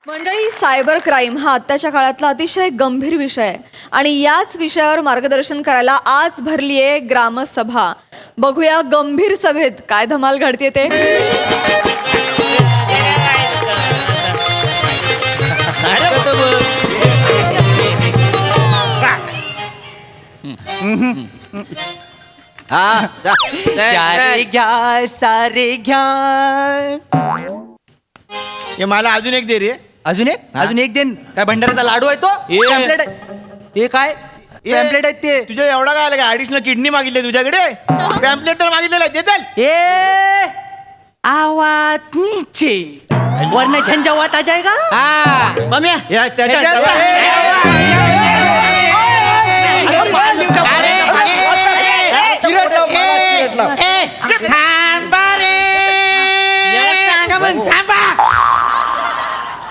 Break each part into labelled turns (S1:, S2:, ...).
S1: मंडळी, cyber crime हा आत्ताच्या काळातला अतिशय गंभीर विषय आहे आणि याच विषयावर मार्गदर्शन करायला आज भरली आहे ग्रामसभा. बघूया गंभीर सभेत काय धमाल घडते ते.
S2: सारे घ्या.
S3: हे मला अजून एक दे रे.
S2: अजून एक देन. काय भंडाऱ्याचा लाडू आहे तो? पॅम्पलेट आहे. हे काय पॅम्पलेट आहेत ते?
S3: तुझ्या एवढा काय आला? ऍडिशनल किडनी मागितली तुझ्याकडे? पॅम्पलेट तर मागितलेलं आहे, देताल?
S2: ए आवाज नीचे वरना झंझावात आ जाएगा. हाँ बम्या
S3: या त्याच्या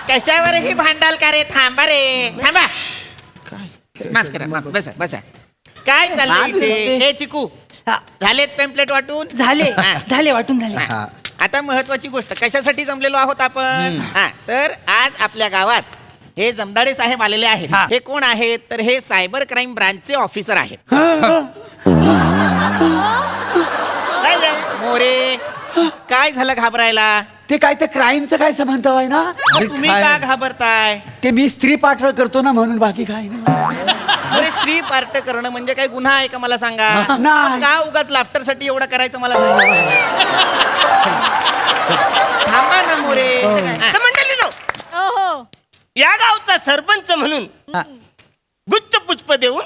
S4: कशावर ही भांडाल का रे? थांबा रे, थांबा. माफ करा, माफ. बसा बसा. काय चाललंय इथे? ए चिकू, झालेत पॅम्पलेट वाटून?
S2: झाले वाटून झाले.
S4: आता महत्वाची गोष्ट, कशासाठी जमलेलो आहोत आपण? तर आज आपल्या गावात हे जमदाडे साहेब आलेले आहेत. हे कोण आहेत? तर हे सायबर क्राईम ब्रांचचे ऑफिसर आहेत. काय झालं? मोरे, काय झालं घाबरायला?
S5: ते काय ते क्राईमचं काय संबंध आहे ना?
S4: तुम्ही का घाबरताय?
S5: ते मी स्त्री पाठळ करतो ना म्हणून, बाकी काय नाही.
S4: अरे स्त्री पार्ट करणं म्हणजे काय गुन्हा आहे का? मला सांगा.
S5: नाही.
S4: का उगाच लाफ्टर साठी एवढं करायचं मला सांगा. थांबा ना मोरे.
S6: तर मंडळीनो,
S1: ओहो.
S6: या गावचा सरपंच म्हणून गुच्छ पुष्प देऊन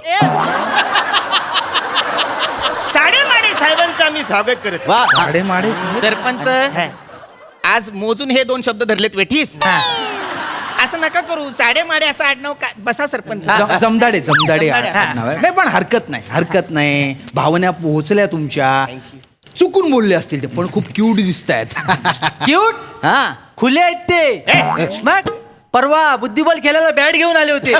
S6: साडेमाडे साहेबांचं आम्ही स्वागत करत आहोत.
S4: सरपंच, आज मोजून हे 2 शब्द धरलेत वेठीस. असं नका करू. साडेमाडे असं आडनाव का? बसा सरपंच.
S7: जमदाडे
S4: जमदाडे.
S7: नाव आहे. नाही पण हरकत नाही. भावना पोहोचल्या तुमच्या. चुकून बोलले असतील ते, पण खूप क्यूट दिसत आहेत.
S2: क्यूट
S7: हा
S2: खुले आहेत ते. मग परवा बुद्धिबल खेळायला बॅट घेऊन आले होते.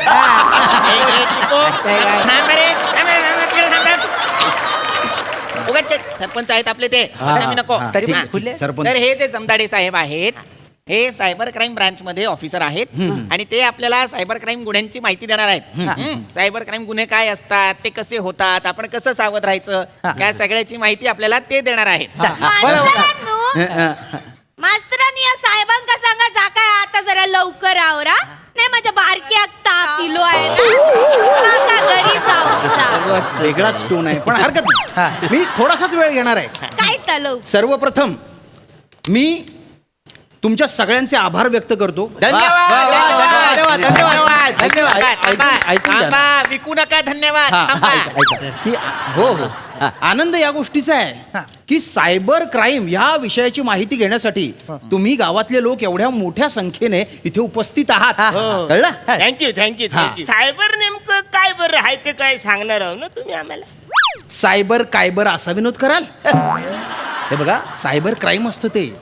S4: उगाच सरपंच आहेत आपले ते. आम्ही नको.
S2: तरी
S4: हा.
S2: खुले.
S7: सरपंच.
S4: तर हे जे जमदाडे साहेब आहेत, हे सायबर क्राईम ब्रांच मध्ये ऑफिसर आहेत आणि ते आपल्याला सायबर क्राईम गुन्ह्यांची माहिती देणार आहेत. सायबर क्राईम गुन्हे काय असतात, ते कसे होतात, आपण कसं सावध राहायचं, या सगळ्याची माहिती आपल्याला ते देणार आहेत.
S8: मास्तरांनी या साहेबांका सांगा जाका आता जरा लवकर आवरा. नाही माझ्या बारक्या ताप किलो आहे ना, काका घरी जाऊ.
S7: वेगळाच टोन आहे, पण हरकत नाही. मी थोडासाच वेळ घेणार आहे.
S8: काय तलव?
S7: सर्वप्रथम मी तुमच्या सगळ्यांचे आभार व्यक्त करतो.
S4: धन्यवाद.
S2: ऐकून घ्या.
S4: थांबा, विकू नका. धन्यवाद. थांबा.
S7: की हो आनंद या गोष्टीचा आहे की सायबर क्राईम या विषयाची माहिती घेण्यासाठी तुम्ही गावातले लोक एवढ्या मोठ्या संख्येने इथे उपस्थित आहात. कळलं?
S6: Thank you thank you thank you. सायबर नेमकं काय बरं आहे ते काय सांगणार आहो ना तुम्ही आम्हाला?
S7: सायबर कायबर असा विनोद कराल? हे बघा, सायबर क्राईम असतं ते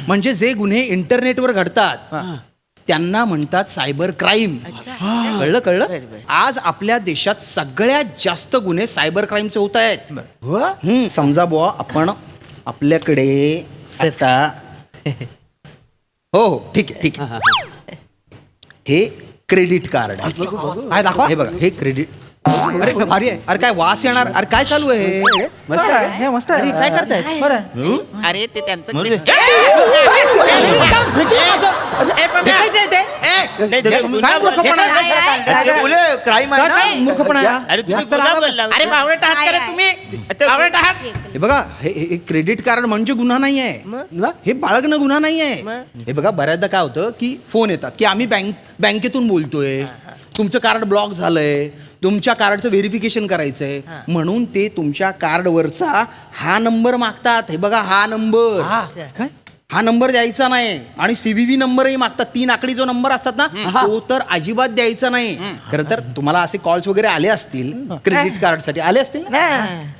S7: म्हणजे जे गुन्हे इंटरनेटवर घडतात त्यांना म्हणतात सायबर क्राईम. कळलं? आज आपल्या देशात सगळ्यात जास्त गुन्हे सायबर क्राईमचे होत आहेत. समजा बुवा, आपण आपल्याकडे आता हो ठीक आहे. हे क्रेडिट कार्ड आहे. दाखवा. हे बघा, हे क्रेडिट. अरे भारी आहे. अरे काय वास येणार? अरे काय चालू आहे?
S5: मस्त
S7: अरे काय करताय?
S4: अरे ते त्यांचं
S7: काय मूर्खपणा आहे?
S3: क्राईम
S7: काय
S3: आहे ना?
S7: काय मूर्खपणा आहे?
S6: अरे तुम्ही पुन्हा बोलला.
S4: अरे बावळट आहात का रे तुम्ही? बावळट आहात.
S7: हे बघा, हे क्रेडिट कार्ड म्हणजे गुन्हा नाही आहे. हे बाळगणं गुन्हा नाही आहे. हे बघा, बऱ्याचदा काय होतं की फोन येतात की आम्ही बँकेतून बोलतोय, तुमचं कार्ड ब्लॉक झालंय, तुमच्या कार्डचं व्हेरिफिकेशन करायचंय म्हणून ते तुमच्या कार्डवरचा हा नंबर मागतात. हे बघा, हा नंबर द्यायचा नाही आणि CVV नंबरही मागतात. 3 आकडी जो नंबर असतात ना, तो तर अजिबात द्यायचा नाही. खरं तर तुम्हाला असे कॉल्स वगैरे आले असतील क्रेडिट कार्ड साठी, आले असतील.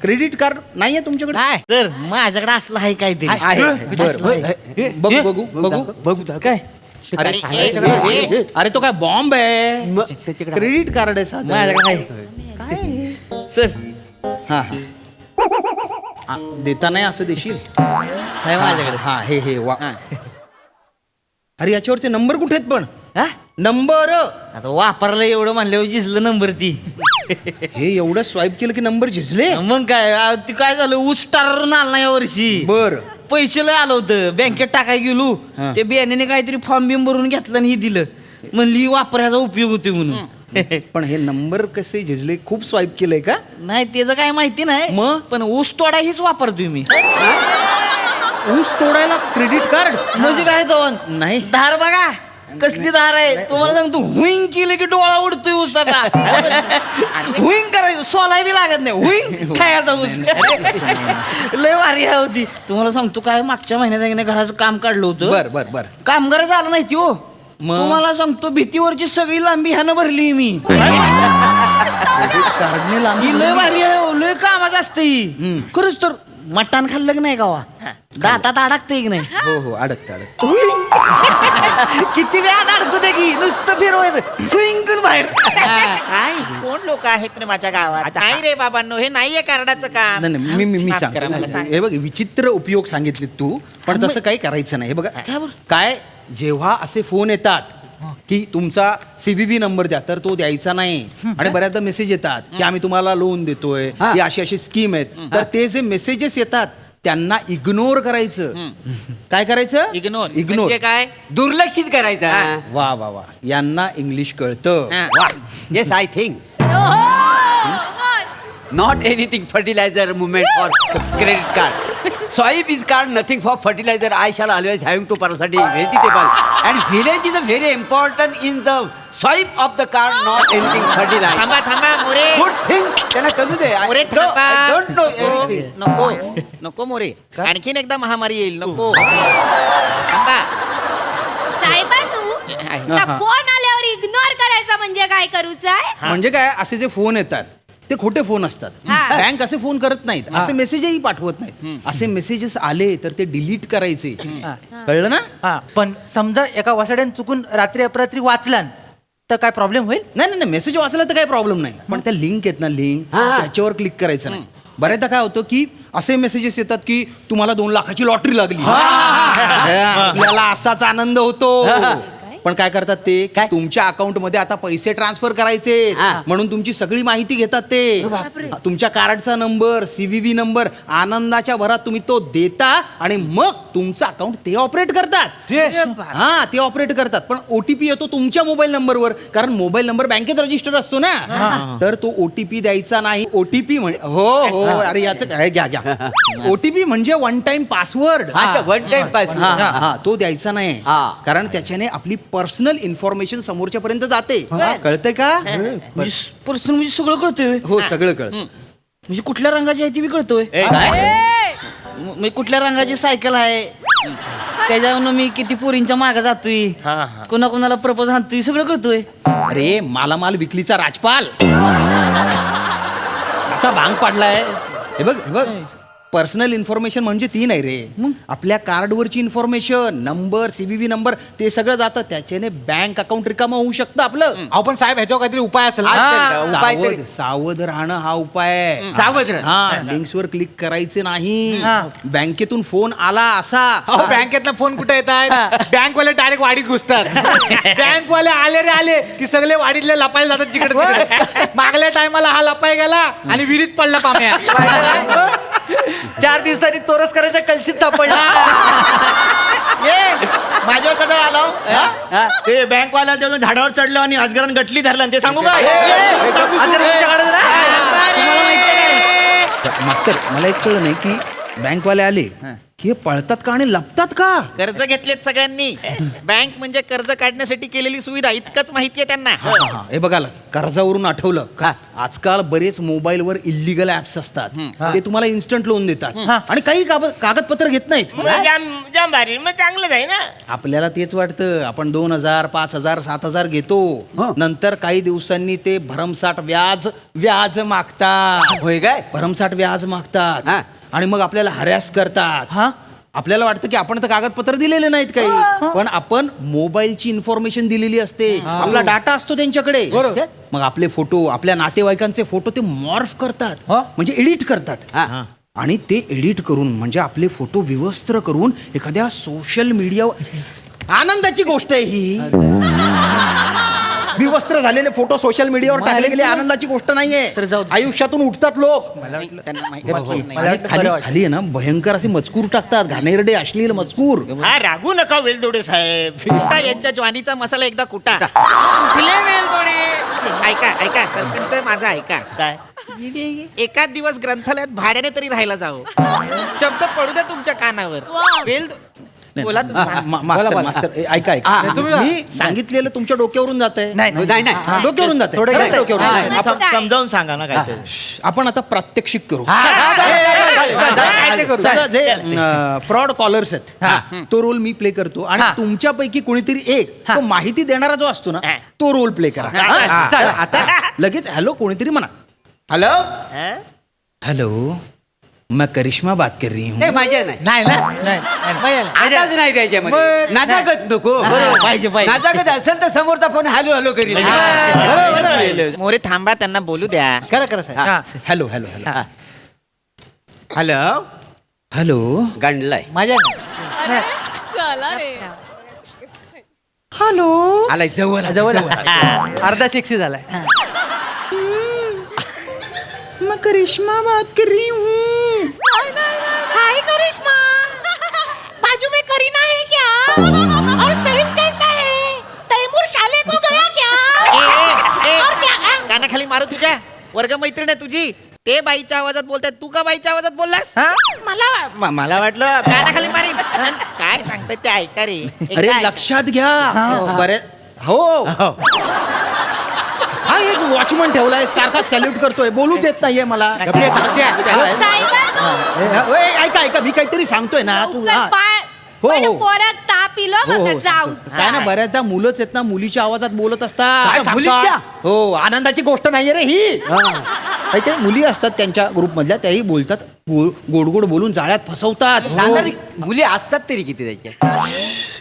S7: क्रेडिट कार्ड नाहीये तुमच्याकडे?
S2: नाही तर माझ्याकडे असलं आहे काय ते.
S7: आहे. बघू काय. अरे तो काय बॉम्ब आहे? क्रेडिट कार्ड आहे साधं. काय
S2: सर
S7: हा देता नाही असं देशील?
S2: माझ्याकडे.
S7: हा हे वा. अरे याच्यावरचे नंबर कुठे आहेत पण?
S2: हा?
S7: नंबर
S2: आता वापरला एवढं म्हणल्यावर जिजलं नंबर ती
S7: हे एवढं स्वाईप केलं की नंबर झिजले.
S2: मग काय ती काय झालं ऊस टारून आला ना या वर्षी
S7: बर
S2: पैसे लय आलं होतं बँकेत टाकाय गेलो
S7: हा.
S2: ते बियाण्याने काहीतरी फॉर्म बिम भरून घेतलं आणि हे दिलं म्हणली वापरायचा उपयोग होतोय म्हणून
S7: पण हे नंबर कसे झिजले? खूप स्वाईप केलंय का?
S2: नाही त्याचं काय माहिती नाही
S7: मग?
S2: पण ऊस तोडा हीच वापरतोय मी
S7: ऊस तोडायला क्रेडिट कार्ड
S2: म्हणजे काय दोन
S7: नाही.
S2: धार बघा कसली धार आहे तुम्हाला सांगतो हुईंग केलं की डोळा उडतोय ऊसाचा हुईंग करायचं सोलाय बी लागत नाही हुईंग खायचा ऊस लय भारी आहे होती तुम्हाला सांगतो काय मागच्या महिन्यात एकदा घराचं काम काढलं होतं
S7: बर बर बर
S2: कामगार झालं नाही ती हो
S7: मग?
S2: तुम्हाला सांगतो भीतीवरची सगळी लांबी ह्यानं भरली मी
S7: कार्डने लांबी
S2: ही लय भारी आहे हो, लय कामाचं असतं ही खरंच तर मटण खाल्लं की नाही गावा दातात अडकतंय की नाही
S7: हो हो अडकत अडकत
S2: किती वेळात अडकू दे की नुसतं फिरवायचं स्विंग बाहेर
S4: काय कोण लोक आहेत रे माझ्या गावात? नाही रे बाबांनो, हे नाहीये कार्डाचं काम.
S7: नाही नाही, मी मी मी
S4: माफ करा, मला
S7: सांगतो
S4: सांग.
S7: हे बघ विचित्र उपयोग सांगितले तू पण तसं काही करायचं नाही. हे बघा काय जेव्हा असे फोन येतात की तुमचा CVV नंबर द्या तर तो द्यायचा नाही आणि बऱ्याचदा मेसेज येतात की आम्ही तुम्हाला लोन देतोय ही अशी अशी स्कीम आहेत तर ते जे मेसेजेस येतात त्यांना इग्नोर करायचं. काय करायचं?
S4: इग्नोर
S7: इग्नोर
S4: म्हणजे काय?
S5: दुर्लक्षित करायचा.
S7: वा वा वा यांना इंग्लिश कळतं.
S4: हा.
S5: Yes I think not anything fertilizer movement or credit card. Swipe is card nothing for fertilizer. I shall always having to parasite vegetable and village is a very important in the swipe of the card, not anything fertilizer.
S4: थांबा थांबा More.
S5: Good thing. त्यांना कळू दे. I
S4: More
S5: don't-
S4: थांबा.
S5: I don't know anything.
S4: नको नको मोरे आणखीन एकदा महामारी येईल नको थांबा.
S8: साहेबांनू फोन आल्यावर इग्नोर करायचा म्हणजे काय करूच आहे?
S7: म्हणजे काय असे जे फोन येतात ते खोटे फोन असतात.
S8: हा.
S7: बँक असे फोन करत नाहीत असे मेसेजही पाठवत नाहीत. असे मेसेजेस आले तर ते डिलीट करायचे. कळलं ना?
S9: हा पण समजा एका वासाड्याने चुकून रात्री अपरात्री वाचलान तर काय प्रॉब्लेम होईल?
S7: नाही नाही मेसेज वाचला तर काही प्रॉब्लेम नाही पण त्या लिंक आहेत ना लिंक त्याच्यावर क्लिक करायचं नाही. बऱ्याचदा काय होतं की असे मेसेजेस येतात की तुम्हाला 2 लाखाची लॉटरी लागली आपल्याला असाच आनंद होतो पण काय करतात ते तुमच्या अकाउंट मध्ये आता पैसे ट्रान्सफर करायचे म्हणून तुमची सगळी माहिती घेतात ते तुमच्या कार्डचा नंबर CVV नंबर आनंदाच्या भरात तुम्ही तो देता आणि मग तुमचं अकाउंट ते ऑपरेट करतात. हा ते ऑपरेट करतात पण OTP येतो तुमच्या मोबाईल नंबरवर कारण मोबाईल नंबर बँकेत रजिस्टर असतो ना तर तो OTP द्यायचा नाही. OTP हो हो अरे याचं काय घ्या घ्या OTP म्हणजे वन टाइम पासवर्ड.
S5: अच्छा, one time password.
S7: हा हा तो द्यायचा नाही
S5: हा.
S7: कारण त्याच्याने आपली पर्सनल इन्फॉर्मेशन समोरच्या पर्यंत जाते. कळतंय का?
S2: पर्सन म्हणजे सगळं कळतोय
S7: हो सगळं कळत.
S2: म्हणजे कुठल्या रंगाची आहे ती बी कळतोय म्हणजे कुठल्या रंगाची सायकल आहे त्याच्यावरून मी किती पोरींच्या मागे जातोय कोणा कोणाला प्रपोज आणतोय सगळं कळतोय.
S7: अरे मालामाल विकलीचा राजपाल असा भांग पाडलाय. हे बघ पर्सनल इन्फॉर्मेशन म्हणजे ती नाही रे आपल्या कार्डवरची इन्फॉर्मेशन नंबर CVV नंबर ते सगळं जातं त्याच्याने बँक अकाउंट रिकामा होऊ शकतं आपलं.
S3: आपण साहेब ह्याच्यावर काहीतरी उपाय असेल.
S5: उपाय तरी-
S7: सावध राहणं हा उपाय आहे.
S5: सावध राहणं.
S7: हा लिंक्स वर क्लिक करायचे नाही. बँकेतून फोन आला असा
S3: बँकेतला फोन कुठे येतात बँकवाले डायरेक्ट वाडीत घुसतात. बँकवाले आले रे आले की सगळे वाडीतले लपायला जातात जिकडे मागल्या टायमाला हा लपाय गेला आणि विहिरीत पडला पाम्या.
S9: 4 दिवसांनी तोरसकराच्या कलशीत सापडला.
S3: माझ्यावर कधी आला ते बँकवाला तेव्हा झाडावर चढलं आणि अजगरान गटली धरला ते सांगू काय?
S7: मास्तर मला एक कळलं नाही की बँकवाले आले की हे पळतात का आणि लपतात का?
S4: कर्ज घेतलेत सगळ्यांनी. बँक म्हणजे कर्ज काढण्यासाठी केलेली सुविधा इतकंच माहितीये त्यांना.
S7: हा, हे बघायला कर्जावरून आठवलं आजकाल बरेच मोबाईलवर इलिगल ऍप्स असतात ते तुम्हाला इन्स्टंट लोन देतात आणि काही कागदपत्र घेत नाहीत.
S6: जाम जाम भारी मग चांगलंच आहे ना.
S7: आपल्याला तेच वाटतं आपण 2,000 5,000 7,000 घेतो नंतर काही दिवसांनी ते भरमसाठ व्याज मागतात.
S5: होय काय?
S7: भरमसाठ व्याज मागतात
S5: हा.
S7: आणि मग आपल्याला हरॅस करतात. आपल्याला वाटतं की आपण तर कागदपत्र दिलेले नाहीत काही पण आपण मोबाईलची इन्फॉर्मेशन दिलेली असते आपला डाटा असतो त्यांच्याकडे. मग आपले फोटो आपल्या नातेवाईकांचे फोटो ते मॉर्फ करतात म्हणजे एडिट करतात आणि ते एडिट करून म्हणजे आपले फोटो विवस्त्र करून एखाद्या सोशल मीडिया आनंदाची गोष्ट आहे ही. विवस्त्र झालेले फोटो सोशल मीडियावर टाकले गेले आनंदाची गोष्ट नाहीये.
S2: सर, जाऊ दे.
S7: आयुष्यातून उठतात लोक
S4: त्यांना माहिती
S2: हे बघ,
S4: नाही.
S7: आणि खाली खाली आहे ना भयंकर असे मजकूर टाकतात, घाणेरडे अश्लील मजकूर.
S6: हा रागू नका वेलदोडे साहेब.
S4: कुठा यांच्या ज्वानीचा मसाला एकदा कुठा कुठले वेलदोडे. ऐका ऐका सरपंच माझा ऐका.
S6: काय
S4: एकाच दिवस ग्रंथालयात भाड्याने तरी राहायला जावं. शब्द पडू द्या तुमच्या कानावर. वेल बोला तुम्ही.
S7: मास्तर मास्तर ऐका ऐका मी सांगितलेलं तुमच्या डोक्यावरून जात आहे.
S9: नाही
S5: नाही नाही
S7: डोक्यावरून जात
S9: थोडं
S7: आहे.
S9: काय?
S7: डोक्यावरून जातंय.
S8: हा. असं काय?
S2: समजावून सांगा ना काहीतरी.
S7: आपण आता प्रात्यक्षिक करू.
S9: काय ते करू?
S7: समजा जे फ्रॉड कॉलर्स आहेत तो रोल मी प्ले करतो आणि तुमच्यापैकी कोणीतरी एक तो माहिती देणारा जो असतो ना तो रोल प्ले करा. हा? तर आता लगेच हॅलो कोणीतरी म्हणा. हॅलो
S6: हा?
S7: हेलो मैं करिश्मा बात कर रही
S5: ते
S7: हूँ.
S5: माझ्या नाही
S9: नाही ना नाही.
S5: आताच नाही त्याच्यामध्ये नाजागत नको.
S2: पाहिजे, पाहिजे.
S5: नाजागत असेल तर समोरचा फोन हॅलो हॅलो करील.
S4: मोरे थांबा त्यांना बोलू द्या.
S2: करा करा साहेब.
S9: हा.
S7: Hello hello hello hello hello
S5: गांडलाय
S9: माझ्या नाही.
S7: हॅलो
S5: आलाय जवळ
S9: जवळ अर्धा 60 झालाय.
S7: मैं करिश्मा बात कर रही हूँ.
S8: हाय करिश्मा, बाजू में करीना है क्या? और सलीम कैसा है? तैमूर शाले को गया क्या? और क्या?
S4: कानाखाली मारू तुझ्या. वर्ग मैत्रीण आहे तुझी. ते बाईच्या आवाजात बोलताय, तू का बाईच्या आवाजात बोललास?
S2: मला वाटलं
S4: कानाखाली मारीन. काय सांगताय ते ऐका रे.
S7: अरे
S4: एकदा ऐका.
S7: लक्षात घ्या बरे हो हा एक वॉचमन ठेवलाय सारखा सॅल्यूट करतोय बोलू देत नाहीये मला.
S8: साहेबा,
S7: ऐका ऐका मी काहीतरी सांगतोय ना तू.
S8: लवकर पाय
S7: हो,
S8: पण
S7: हो.
S8: पोरात ताप इलो
S7: हो
S8: मग
S7: हो
S8: जाऊ.
S7: काय ना बऱ्याचदा मुलंच आहेत ना मुलीच्या आवाजात बोलत
S5: काय
S7: असतात.
S5: मुलीच्या?
S7: हो आनंदाची गोष्ट नाहीये रे ही. काही मुली असतात त्यांच्या ग्रुप मधल्या त्याही बोलतात गोड गोड बोलून जाळ्यात फसवतात.
S5: सांगणारी मुली असतात तरी किती त्याच्या.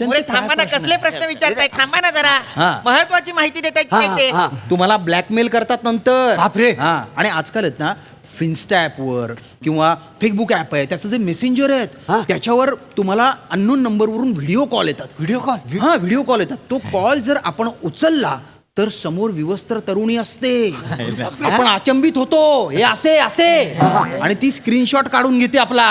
S4: मोरे थांबा ना. कसले प्रश्न विचारताय? थांबा ना जरा.
S7: हा.
S4: महत्वाची माहिती देताय की नाही ते.
S5: हा.
S7: तुम्हाला ब्लॅकमेल करतात नंतर.
S5: बापरे.
S7: हा आणि आजकाल आहेत ना फिन्स्टा ॲपवर किंवा फेसबुक ॲप आहे त्याचं जे मेसेंजर आहेत त्याच्यावर तुम्हाला अननोन नंबरवरून व्हिडिओ कॉल येतात.
S5: Video call.
S7: हा व्हिडिओ कॉल येतात. तो कॉल जर आपण उचलला तर समोर विवस्त्र तरुणी असते. आपण अचंबित होतो हे असे असे आणि ती स्क्रीनशॉट काढून घेते आपला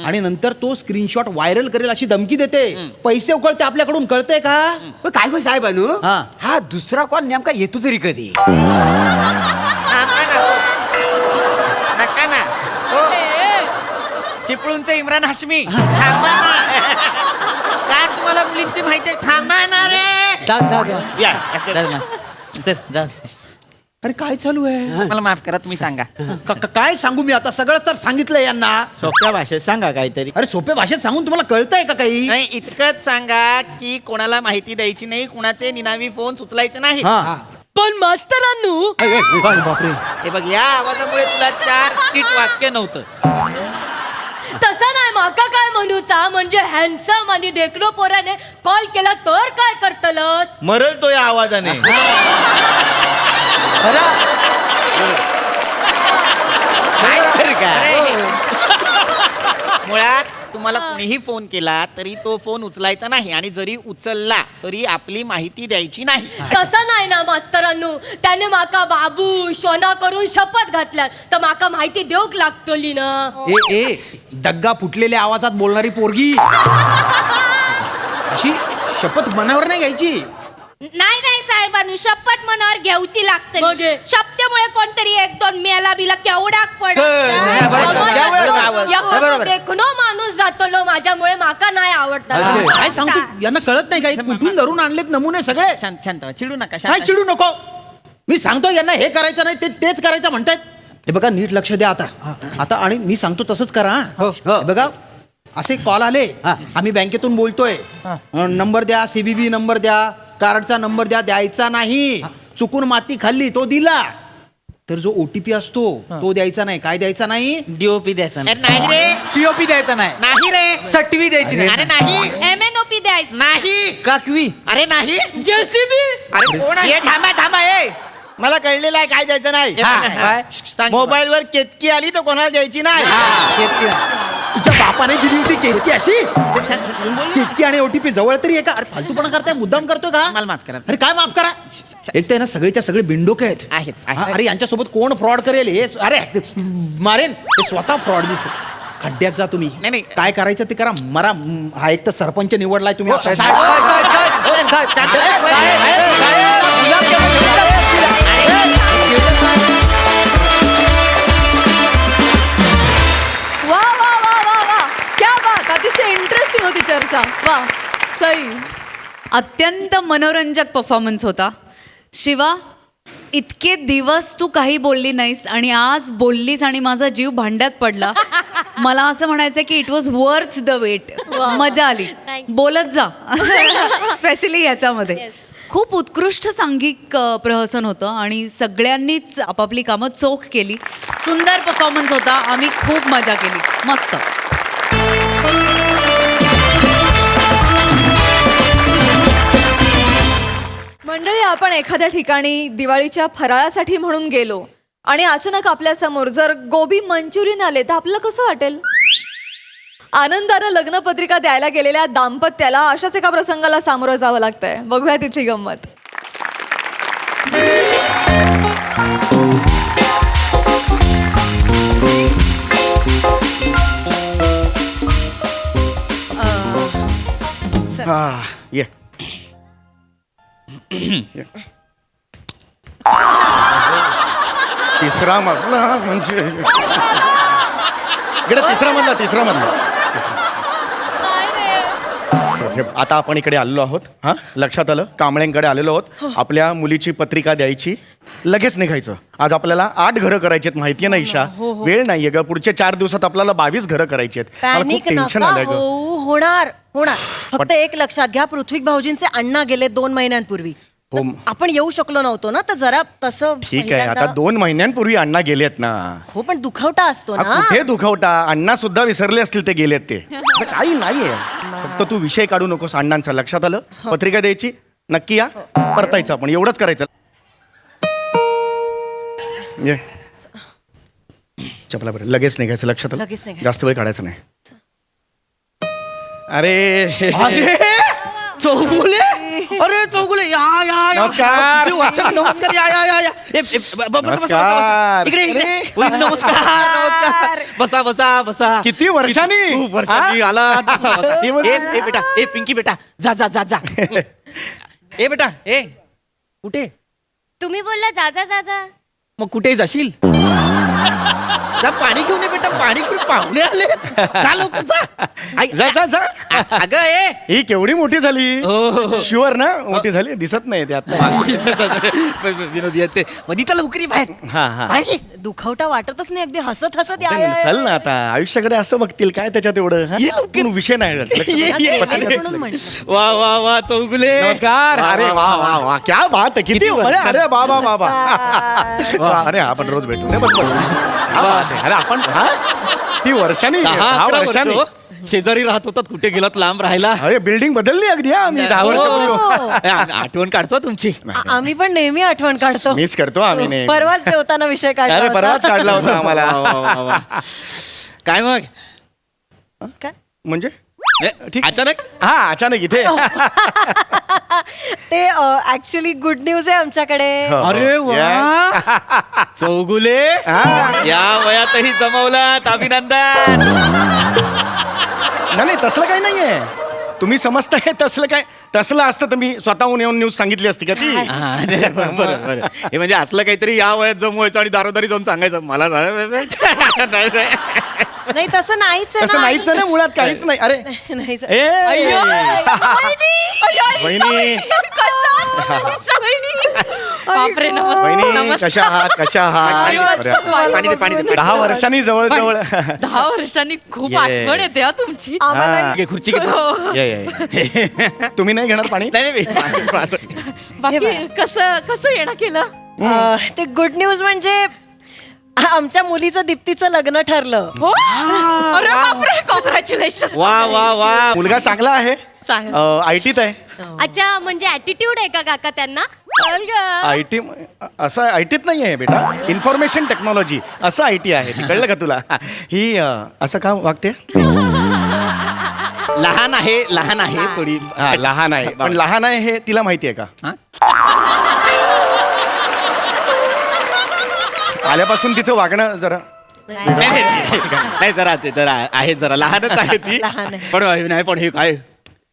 S7: आणि नंतर तो स्क्रीनशॉट व्हायरल करेल अशी धमकी देते. पैसे उकळते आपल्याकडून. कळतंय का?
S5: काय पण साहेब अनु
S7: हा.
S5: हा दुसरा कॉल नेमका येतो तरी कधी.
S4: थांबा ना. नका ना. हो. चिपळूणचे इम्रान हाशमी. थांबा ना. का तुम्हाला मुलींची माहिती आहे? थांबा ना रे.
S2: या सर जा.
S7: अरे काय चालू आहे?
S4: मला माफ करा तुम्ही सांगा.
S7: काय सांगू मी आता सगळं तर सांगितलंय यांना.
S2: सोप्या भाषेत सांगा काहीतरी.
S7: अरे सोप्या भाषेत सांगून तुम्हाला कळतंय का काही?
S4: नाही इतकंच सांगा की कोणाला माहिती द्यायची नाही, कुणाचे निनावी फोन सुचलायचे नाही.
S7: हा
S1: पण मास्तरांनू
S7: बापरे.
S4: हे बघ या आवाजामुळे तुला 4 स्किट वाक्य नव्हतं.
S1: तसं नाही माका काय म्हणूचा म्हणजे हॅन्डसम आणि देखणो पोराने कॉल केला तर काय करतलस?
S2: मरळतो या आवाजाने.
S4: काय तर काय? मुळात तुम्हाला कुणीही फोन केला तरी तो फोन उचलायचा नाही आणि जरी उचलला तरी आपली माहिती द्यायची नाही.
S1: तसं नाही ना मास्तरांनू. त्याने माका बाबू सोना करून शपथ घातल्यात तर माका माहिती देऊक लागतली ना.
S7: ए दग्गा फुटलेल्या आवाजात बोलणारी पोरगी अशी शपथ मनावर नाही घ्यायची.
S8: नाही नाही साहेबांनी शपथ मनावर घेऊची लागते.
S1: मग हे?
S8: शपथेमुळे कोणतरी 1-2 मेला बिला केवढाक
S1: देखणो माणूस जातलो माझ्यामुळे माका नाही आवडतात.
S7: काय सांगतो यांना कळत नाही काही कुठून धरून आणलेत नमुने सगळे.
S4: शांत शांत व्हा. चिडू नका.
S7: काय
S4: शांत.
S7: चिडू नको. मी सांगतो यांना हे करायचं नाही तेच करायचं म्हणतायत. हे बघा नीट लक्ष द्या आता आता आणि मी सांगतो तसंच करा. हे बघा असे कॉल आले आम्ही बँकेतून बोलतोय नंबर द्या CVV नंबर द्या कार्डचा नंबर द्या. द्यायचा नाही. चुकून माती खाल्ली तो दिला तर जो OTP असतो तो द्यायचा नाही. काय द्यायचा नाही?
S2: DOP द्यायचा
S4: अरे नाही रे.
S9: पीओपी द्यायचा नाही.
S4: नाही रे.
S9: सटवी द्यायची नाही.
S4: अरे नाही.
S8: MNOP द्यायचं.
S4: नाही.
S2: काकवी.
S4: अरे नाही.
S1: JCB
S4: अरे कोण आहे?
S2: थांबा ए मला कळलेलं आहे काय द्यायचं नाही.
S9: काय?
S4: सांग.
S2: मोबाईल वर केतकी आली तर कोणाला द्यायची नाही.
S7: तुझ्या बापाने दिली होती केतकी अशी केतकी आणि ओटीपी जवळ तरी आहे का? अरे फालतूपणा करताय, मुद्दाम करतोय का?
S4: मला माफ करा.
S7: अरे काय माफ करा? एक तर आहे ना सगळेच्या सगळे बिंडोके आहेत.
S4: आहेत.
S7: हा, अरे यांच्यासोबत कोण फ्रॉड करेल हे? अरे मारेन हे स्वतः फ्रॉड दिसते. खड्ड्यात जा तुम्ही.
S4: नाही.
S7: काय करायचं ते करा. मरा. हा एक तर सरपंच निवडलाय तुम्ही.
S1: वा वा वा वा वा, क्या बात, अतिशय इंटरेस्टिंग होती चर्चा. वा, सई.
S10: अत्यंत मनोरंजक परफॉर्मन्स होता. शिवा, इतके दिवस तू काही बोलली नाहीस आणि आज बोललीस आणि माझा जीव भांड्यात पडला. मला असं म्हणायचं की it was worth the wait. मजा आली. बोलत जा. स्पेशली ह्याच्यामध्ये खूप उत्कृष्ट सांघिक प्रहसन होतं आणि सगळ्यांनीच आपापली कामं चोख केली. सुंदर परफॉर्मन्स होता. आम्ही खूप मजा केली. मस्त.
S1: मंडळी, आपण एखाद्या ठिकाणी दिवाळीच्या फराळासाठी म्हणून गेलो आणि अचानक आपल्या समोर जर गोबी मंचुरियन आले तर आपल्याला कसं वाटेल? आनंदानं लग्नपत्रिका द्यायला गेलेल्या दाम्पत्याला अशाच एका प्रसंगाला सामोरं जावं लागतंय. बघूया तिथली गंमत.
S7: ये
S11: तिसरा मजला म्हणजे इकडे तिसरा मधला हे आता आपण इकडे आलेलो आहोत. हा, लक्षात आलं? कांबळ्यांकडे आलेलो आहोत. आपल्या मुलीची पत्रिका द्यायची, लगेच निघायचं. आज आपल्याला 8 घरं करायची आहेत, माहितीये ना ईशा? वेळ नाहीये ग. पुढच्या 4 दिवसात आपल्याला 22 घरं करायची आहेत. मला खूप टेन्शन आलंय ग.
S8: होणार होणार. फक्त एक लक्षात घ्या, पृथ्वी भाऊजींचे अण्णा गेले 2 महिन्यांपूर्वी.
S11: हो.
S8: आपण येऊ शकलो नव्हतो ना, तर जरा तसं
S11: ठीक आहे.
S8: पहिल्यांदा-
S11: आता 2 महिन्यांपूर्वी अण्णा गेलेत ना.
S8: हो, पण दुखवटा असतो
S11: हा,
S8: ना.
S11: कुठे दुखवटा? अण्णा सुद्धा विसरले असतील ते गेलेत ते. असं काही नाहीये. फक्त तू विषय काढू नकोस अण्णांचा. लक्षात आलं? पत्रिका द्यायची, नक्की या, परतायचं आपण. एवढंच करायचं. ये. चपला बरं, लगेच निघायचं. लक्षात आलं?
S8: लगेच निघायचं.
S11: जास्त वेळ काढायचं नाही. अरे
S2: चौगुले, अरे चौगुले, या या या.
S11: नमस्कार.
S2: नमस्कार, या या या या.
S11: नमस्कार.
S2: इकडे इकडे. नमस्कार नमस्कार. बसा बसा बसा.
S11: किती वर्षांनी?
S2: खूप वर्षांनी आला. बसा, बसा. ए बेटा, ए पिंकी बेटा, जा जा जा जा. ए बेटा, ए कुठे?
S12: तुम्ही बोलला जा जा जा जा.
S2: मग कुठे जाशील? जा पाणी घेऊन ये बेटा, पाणी घेऊन. पाहुणे आले. जा लवकर जा.
S11: जा जा जा.
S2: अगं ए.
S11: ही केवढी मोठी झाली.
S2: हो.
S11: शुअर ना? मोठी झाली, दिसत नाही ते आता.
S2: विनोद येते मध्ये लवकरी बाहेर.
S11: हा हा.
S2: बाहेर ये.
S8: दुखवटा वाटतच नाही. अगदी हसत हसत या, या, या.
S11: चल ना आता. आयुष्याकडे असं बघतील काय त्याच्यात एवढं? हा?
S2: ये लवकर.
S11: तू विषय नाही लक्षात
S2: ये,
S11: आलं?
S2: ये.
S11: पत्रिका
S8: म्हणून
S11: दिसली.
S8: म्हटलं.
S2: वा वा वा चौगुले.
S11: नमस्कार.
S2: वा,
S11: अरे
S2: वा,
S11: वा वा वा, क्या बात आहे. किती
S2: वर्ष.
S11: अरे बाबा बाबा. अरे आपण रोज भेटू. नाही, बस, बस. क्या बात आहे. अरे आपण हा? ती वर्षांनी
S2: 10-11
S11: वर्षांनी
S2: वर्ष. शेजारी राहत होतात, कुठे गेलात लांब राहायला.
S11: अरे बिल्डिंग बदलली अगदी. हा, आम्ही 10 वर्षापूर्वी.
S2: आठवण काढतो तुमची.
S8: आम्ही पण नेहमी आठवण काढतो.
S11: मिस करतो आम्ही नेहमी.
S8: परवाच जेवताना विषय काढला
S11: अरे
S8: होता.
S11: परवाच काढला होता आम्हाला.
S2: वा, वा, वा, वा. काय मग
S8: काय?
S11: म्हणजे
S2: ठीक. अचानक
S11: हा अचानक इथे.
S8: ते ऍक्च्युली गुड न्यूज आहे आमच्याकडे.
S2: अरे वा. चौगुले या वयातही जमवलात. अभिनंदन.
S11: नाही तसलं काही नाहीये. तुम्ही समजताय तसलं काय? तसलं असतं तर मी स्वतःहून येऊन न्यूज सांगितली असती का ती?
S2: बरं बरं. हे म्हणजे असलं काहीतरी या वयात जमवायचं आणि दारोदारी जाऊन सांगायचं मला
S8: नाही तसं नाहीच आहे
S11: तसं
S8: ना.
S11: नाहीच आहे ना, मुळात काहीच नाही. अरे
S8: नाहीच.
S11: ए वहिनी वहिनी कशा आहात? कशा आहात?
S2: पाणी दे पाणी दे.
S11: 10 वर्षांनी जवळ
S12: 10 वर्षांनी खूप
S11: ये.
S12: आठवण येते हा तुमची.
S2: घे, खुर्ची घे.
S11: ये. तुम्ही नाही घेणार पाणी?
S2: नाही
S12: बाकी कसं येणं केलं?
S8: ते गुड न्यूज म्हणजे आमच्या मुलीचं दीप्तीचं लग्न ठरलं.
S12: हो, अरे बापरे, कॉंग्रॅच्युलेशन.
S2: वा वा वा.
S11: मुलगा चांगला आहे.
S12: चांगलं.
S11: IT त आहे.
S12: अच्छा, म्हणजे ऍटिट्यूड आहे का काका त्यांना?
S11: आय टी असं आय टीत नाही आहे बेटा, इन्फॉर्मेशन टेक्नॉलॉजी असं आय टी आहे. कळलं का तुला? ही असं का वागते?
S4: लहान आहे थोडी.
S11: हा लहान आहे, पण लहान आहे हे तिला माहिती आहे का? आल्यापासून तिचं वागणं जरा
S4: नाही जरा आहे जरा लहानच आहे ती. पण नाही पण हे काय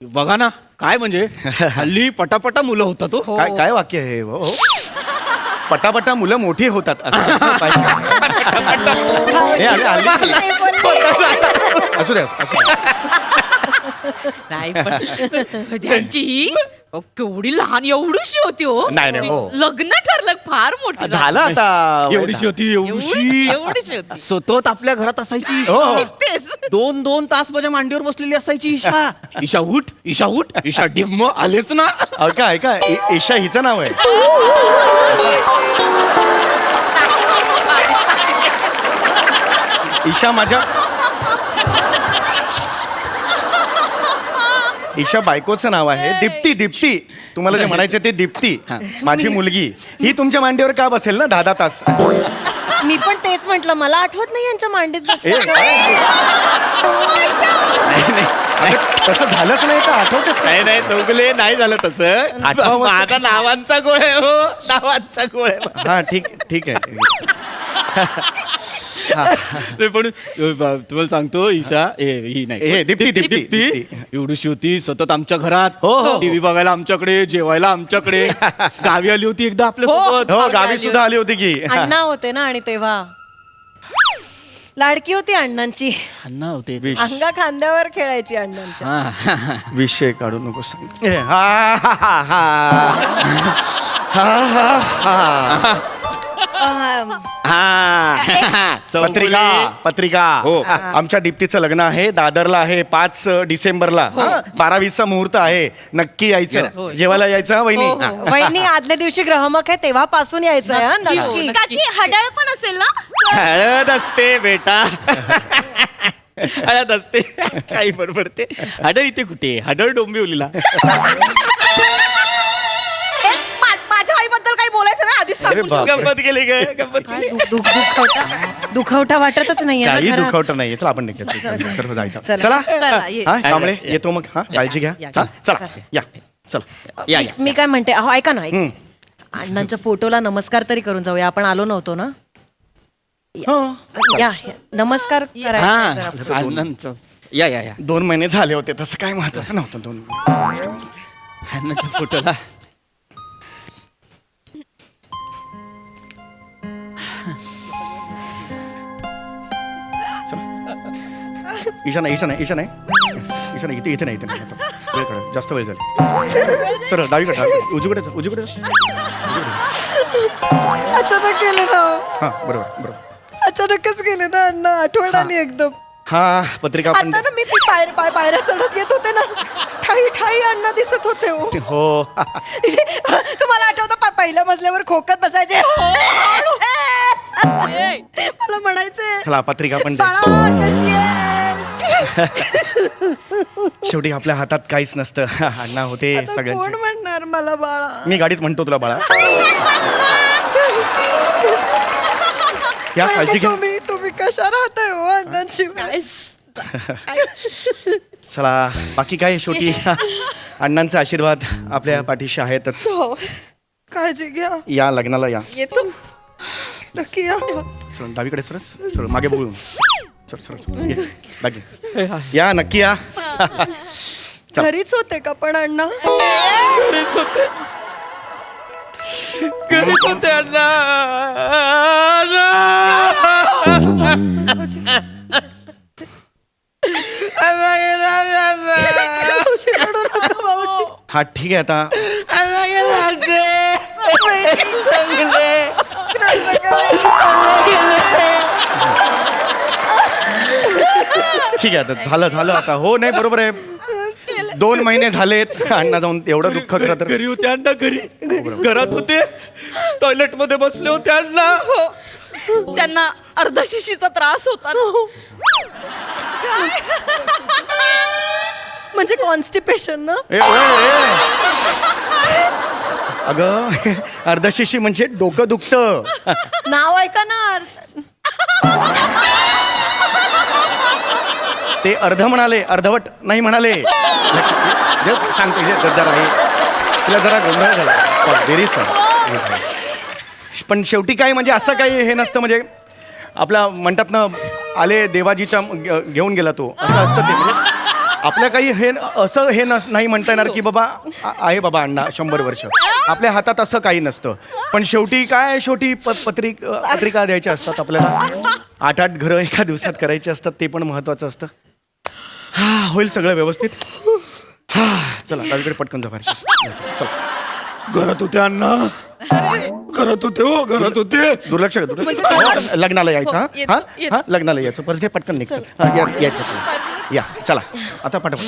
S4: बघा ना, काय म्हणजे हल्ली पटापटा मुलं होतात तो.
S11: काय वाक्य आहे हो? पटापटा मुलं मोठी होतात असं कसं पाहिजे? हे असू दे.
S12: नाही पण त्यांची ही केवढी लहान एवढीशी होती हो.
S11: नाही, हो.
S12: लग्न ठरलं फार मोठी
S11: झालं आता.
S4: एवढीशी होती
S12: एवढीशी होती.
S4: सतत आपल्या घरात असायची
S11: हो.
S12: तेच.
S4: 2-2 तास माझ्या मांडीवर बसलेली असायची. ईशा उठ, ईशा डिम्म आलेच ना.
S11: ऐका ईशा हिचं नाव आहे. ईशा ईशा बायकोचं नाव आहे. दीप्ती. तुम्हाला जे म्हणायचं ते दीप्ती, माझी मुलगी. ही तुमच्या मांडीवर का बसेल ना 10 तास?
S8: मी पण तेच म्हंटल, मला आठवत नाही यांच्या मांडीत
S11: तसं झालंच नाही तर आठवतेच काय?
S4: नाही चौगले, नाही झालं तसं. माझा नावांचा गोळ आहे हो, नावांचा गोळ आहे.
S11: हा ठीक आहे.
S4: पण तुम्हाला सांगतो ईशा ही नाही
S11: दीप्ती
S4: एवढीशी होती, सतत आमच्या घरात.
S11: हो.
S4: टीव्ही बघायला आमच्याकडे, जेवायला आमच्याकडे. गावी आली होती एकदा आपल्या सोबत.
S11: हो गावी सुद्धा आली होती की.
S8: अण्णा होते ना, आणि तेव्हा लाडकी होती अण्णांची.
S4: अण्णा होते.
S8: अंगा खांद्यावर खेळायची अण्णांच्या.
S11: विषय काढू नको सांग. पत्रिका
S4: हो.
S11: आमच्या दीप्तीचं लग्न आहे, दादरला आहे 5 डिसेंबरला. 12-20चा मुहूर्त आहे. नक्की यायचं, जेवायला यायचं. वहिनी
S8: वहिनी आदल्या दिवशी ग्रहमक आहे, तेव्हापासून यायचं आहे हा, नक्की.
S12: काकी हडळ पण असेल ना.
S4: हळद असते बेटा. हळद असते. काही बरोबर ते. हडळ इथे कुठे? हडळ डोंबिवलीला.
S8: माझ्या आईबद्दल काही बोलायचं नाही आधीच सांगून ठेव.
S4: गंमत गेली ग, गंमत केली.
S8: दुखवटा वाटतच नाहीये ना
S11: काही
S8: घरात.
S11: दुखवट नाही. चला आपण सर्व जायचं.
S8: चला.
S11: चला
S12: ये.
S11: हा कांबळे येतो मग. हा काळजी घ्या. चला या चला.
S4: या
S8: मी काय म्हणते, अहो ऐका ना, अण्णांच्या फोटोला नमस्कार तरी करून जाऊया. आपण आलो नव्हतो ना. या नमस्कार करायचा
S4: हा आनंदचं. या
S11: 2 महिने झाले होते, तसं काय महत्वाचं नव्हतं. 2 महिने
S4: अण्णाच्या फोटोला.
S11: ईशा नाही इथे नाही. वेळ जास्त वेळ झाली. सर डावीकडे, उजवीकडे.
S8: अचानक गेले ना.
S11: हा बरोबर.
S8: अचानकच गेले ना अण्णा. आठवण आली एकदम.
S11: हा पत्रिका पण
S8: आता ना मी पायऱ्या चढत येत होते ना, ठाई अण्णा दिसत होते हो.
S11: हो.
S8: तुम्हाला आठवतं पहिल्या मजल्यावर खोकत बसायचे. मला म्हणायचे,
S11: चला पत्रिका पण
S8: बाळा कशी आहेस?
S11: शेवटी आपल्या हातात काहीच नसतं. अण्णा होते
S8: आता कोण
S11: सगळ्यांचे.
S8: म्हणणार मला बाळा?
S11: मी गाडीत म्हणतो तुला बाळा. या काळजी घ्या.
S8: तुम्ही कशा राहताय हो अण्णांशिवाय?
S11: चला बाकी काय, शेवटी अण्णांचा आशीर्वाद आपल्या पाठीशी आहेतच.
S8: हो, काळजी घ्या.
S11: या लग्नाला या.
S8: येतो नक्की या.
S11: सर डावीकडे सर मागे बोलून सर या नक्की या.
S8: घरीच होते का पण अण्णा?
S4: घरीच होते अण्णा.
S11: हा ठीक आहे आता. ठीक आहे आता झालं आता. हो नाही बरोबर आहे. 2 महिने झालेत अण्णा जाऊन एवढं दुःख करत.
S4: घरी होते अण्णा, घरात होते, टॉयलेट मध्ये बसले होते अण्णा.
S12: त्यांना अर्धशिशीचा त्रास होता ना.
S8: म्हणजे कॉन्स्टिपेशन ना.
S11: अगं अर्धशिशी म्हणजे डोकं दुखतं.
S8: नाव ऐका ना.
S11: ते अर्ध म्हणाले, अर्धवट नाही म्हणाले. Just सांगते जरा हे तिला जरा गोंधळ झाला. Very sorry. पण शेवटी काय म्हणजे असं काही हे नसतं, म्हणजे आपल्या म्हणतात ना, आले देवाजीच्या घेऊन गेला तो, असं असतं ते. म्हणजे आपल्या काही हे असं हे नाही म्हणता येणार की बाबा आहे बाबा अण्णा 100 वर्ष. आपल्या हातात असं काही नसतं. पण शेवटी काय, शेवटी पत्रिका द्यायच्या असतात आपल्याला. 8-8 घरं एका दिवसात करायची असतात, ते पण महत्वाचं असतं. हा, होईल सगळं व्यवस्थित. हा, चला डावीकडे पटकन जा. चला. घरात होते अण्णा, घरात होते हो, घरात होते. दुर्लक्ष लग्नाला यायचं. हा हा, लग्नाला यायचं. परत घे पटकन निघ. यायचं या, चला आता पटापट.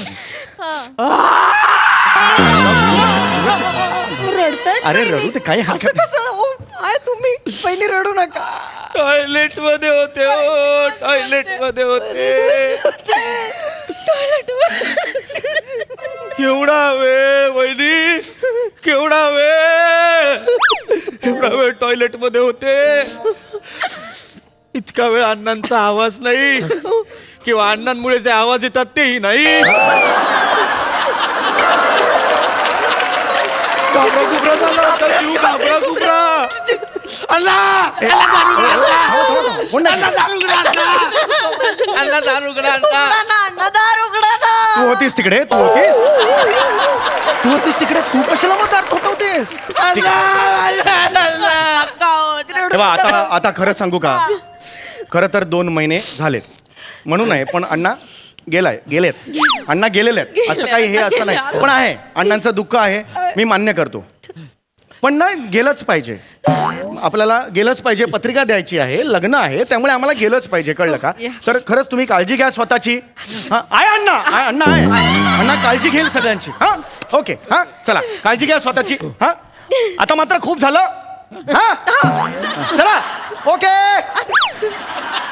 S8: रडताय?
S11: अरे रडू ते काही हरकत नाही.
S8: तुम्ही पहिली रडू नका.
S4: टॉयलेट मध्ये होते हो, टॉयलेट मध्ये होते. केवढा वेळ वहिनी, केवढा वेळ, एवढा वेळ टॉयलेट मध्ये होते. इतका वेळ अण्णांचा आवाज नाही, किंवा अण्णांमुळे जे आवाज येतात तेही नाही. घाबरा घुबरा झाला होता जीव, घाबरा घुबरा. अण्णा,
S11: तू होतीस तिकडे, तू होतीस तिकडे, तू कशाला मग दार ठोकवतेस? तेव्हा आता खरं सांगू का, खरं तर 2 महिने झालेत म्हणून आहे. पण अण्णा गेलेत, अण्णा गेलेले आहेत, असं काही हे असं नाही. पण आहे, अण्णांचं दुःख आहे, मी मान्य करतो. पण ना, गेलंच पाहिजे, आपल्याला गेलंच पाहिजे. पत्रिका द्यायची आहे, लग्न आहे, त्यामुळे आम्हाला गेलंच पाहिजे, कळलं का? तर खरंच तुम्ही काळजी घ्या स्वतःची. हा, आहे अण्णा, अण्णा आहे, अण्णा काळजी घेईल सगळ्यांची. हा, ओके. हा, चला काळजी घ्या स्वतःची. हा, आता मात्र खूप झालं. हा, चला, ओके.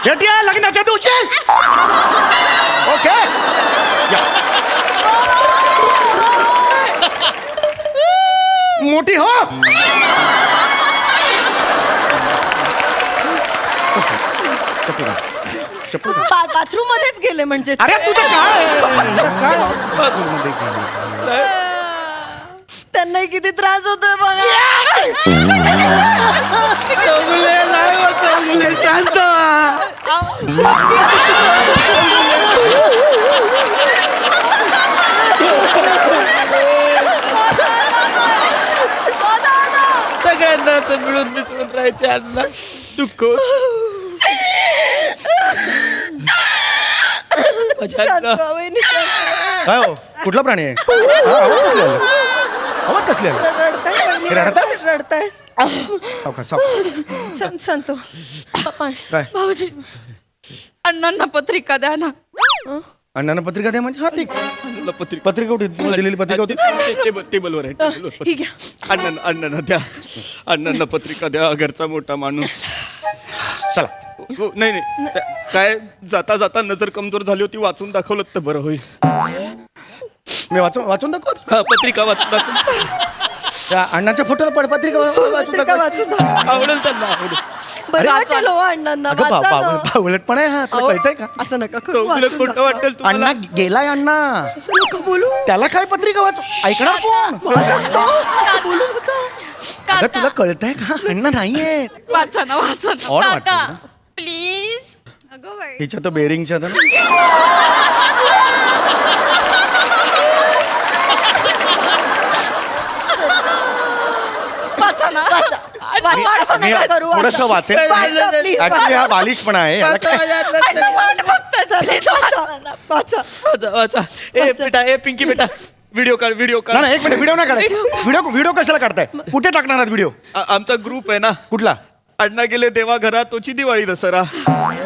S11: भेटूया लग्नाच्या दिवशी. ओके. मोठी हो.
S8: बाथरूम मध्येच गेले म्हणजे.
S11: अरे तुझं काय बाथरूममध्ये गेली?
S8: त्यांनाही किती त्रास होतोय बघा.
S4: शांत. सगळ्यांना असं मिळून मिसळून राहायचे अण्णा. दुःख
S11: काय हो, कुठला प्राणी आहे? आवाज कसले आले?
S8: रडताय.
S11: सावकाश.
S8: शांत. पप्पा,
S11: काय
S12: भाऊजी, अण्णांना पत्रिका द्या ना.
S11: अण्णांना पत्रिका द्या म्हणजे? हा, ठीक. पत्रिका होती, तुम्हाला दिलेली पत्रिका होती.
S4: टेबलवर आहे, टेबलवर.
S8: ही घ्या.
S4: अण्णांना द्या, अण्णांना पत्रिका द्या. घरचा मोठा माणूस.
S11: चला.
S4: नाही नाही, काय जाता जाता नजर कमजोर झाली होती, वाचून दाखवलं तर बरं होईल.
S11: मी वाचून दाखव.
S4: पत्रिका वाचून दाखव.
S11: त्या अण्णाच्या फोटोला पत्रिका वाचून दाखव.
S4: आवडेल त्यांना, आवडेल.
S8: बरं वाटेल हो अण्णांना.
S11: उलट पण आहे. हा, तुला कळतंय का?
S8: असं नका करू.
S4: उलट खोटं वाटेल तुम्हाला.
S11: अण्णा गेलाय, अण्णा.
S8: असं नका बोलू.
S11: त्याला काय पत्रिका वाचू ऐकणार कोण?
S8: बोलू नका.
S11: अगं तुला कळतंय का? अण्णा नाहीये.
S12: वाचा ना, वाचा ना.
S11: ऑड वाटतं.
S12: प्लीज.
S8: अगं बाई.
S11: तिच्या तर बेरिंगच्या तर
S12: वाचा ना.
S8: असं नका करू.
S11: थोडस वाचेल.
S8: वाचा, please.
S11: ऍक्च्युली हा बालिशपणा आहे. याला काय-
S12: अण्णा वाट बघताय.
S8: वाचा.
S4: वाचा. ए बेटा, ए पिंकी बेटा, व्हिडिओ काढ, व्हिडिओ काढ.
S11: नाही, एक मिनिट, व्हिडिओ नाही काढाय. व्हिडिओ कशाला काढताय? कुठे टाकणार आहात व्हिडिओ?
S4: आमचा ग्रुप आहे ना.
S11: कुठला?
S4: अण्णा गेले देवा घरात, तोची दिवाळी दसरा.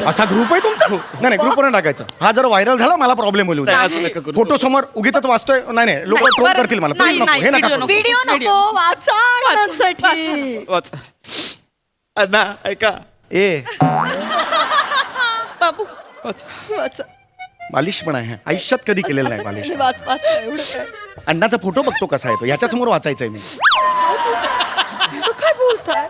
S11: असा ग्रुप आहे तुमचा? नाही, ग्रुपवर टाकायचं. हा जर व्हायरल झाला मला प्रॉब्लेम होईल.
S4: नाही, असं नका करू.
S11: फोटो समोर उगीच वाचतोय. नाही, लोक ट्रोल करतील मला.
S12: नाही,
S11: Please नको,
S12: नाही,
S11: हे नका
S12: व्हिडिओ
S11: करू.
S8: व्हिडिओ नको. वाचा अण्णांसाठी.
S4: वाचा. अण्णा ऐका.
S11: ए
S12: बाबू,
S8: वाचा.
S11: बालिश पण आहे आयुष्यात कधी केलेलं नाही बालिश
S2: वाच वाच एवढं काय
S11: अण्णाचा फोटो बघतो कसा येतो याच्या समोर वाचायचंय मी
S2: असं काय बोलताय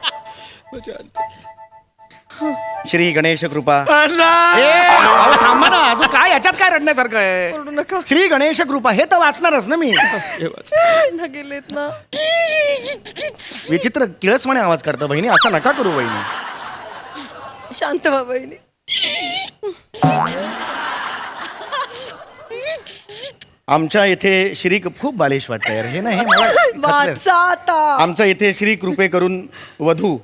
S11: श्री गणेश कृपा अहो, थांबा ना तू काय याच्यात काय रडण्यासारखं
S2: ओरडू
S11: आहे
S2: नका
S11: श्री गणेश कृपा हे तर वाचणारच ना मी
S2: ना गेलेत ना
S11: विचित्र किळसपणे आवाज करतो बहिणी असं नका करू बहिणी
S2: शांत व्हा बहिणी
S11: आमच्या इथे श्री खूप बालिश वाटतं यार हे ना हे मला खचलंय.
S2: वाचा आता
S11: आमच्या इथे श्री कृपे करून वधू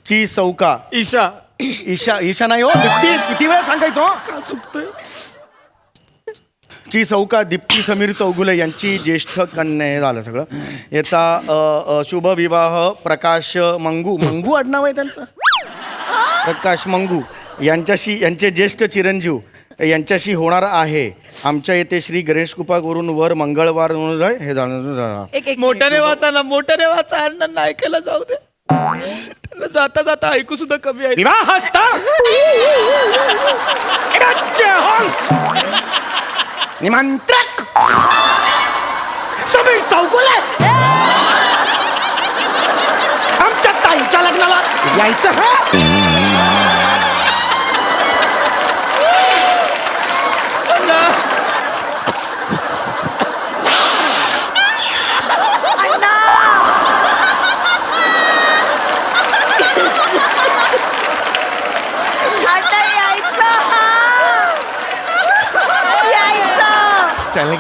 S11: ची सौका ईशा ईशा ईशा नाही हो दीप्ती किती वेळा सांगायचो का चुकतंय ची सौका दीप्ती समीर चौगुले यांची ज्येष्ठ कन्या हे झालं सगळं याचा शुभ विवाह प्रकाश मंगू मंगू आडनाव आहे त्यांचं प्रकाश मंगू यांचे ज्येष्ठ चिरंजीव यांच्याशी होणार आहे आमच्या इथे श्री गणेश कृपा करून वर मंगळवार हे झालं
S2: एक
S4: मोठ्याने वाचा ना मोठ्याने वाचा अण्णांना ऐकायला जाऊ दे त्यांना जाता जाता ऐकू सुद्धा कमी आहे
S11: विवाहस्थ निमंत्रक समीर चौगुले आमच्या ताईच्या लग्नाला यायचं चल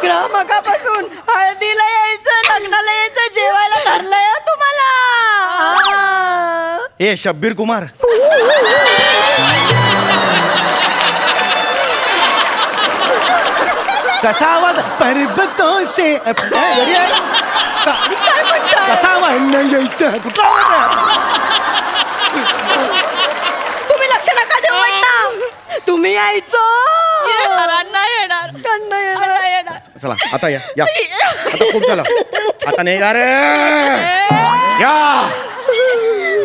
S2: ग्राहकापासून हळदीला यायचं लग्नाला यायचं जेवायला धरलंय तुम्हाला
S11: ए शब्बीर कुमार कसा आवाज पर्वतों से कसा आवाज यायचं कुठला आवाज
S2: तुम्ही लक्ष नका देऊ म्हणता तुम्ही यायचं
S12: येणार
S2: कन्ना येणार
S11: चला आता या आता खूप झालं आता नाही का रे या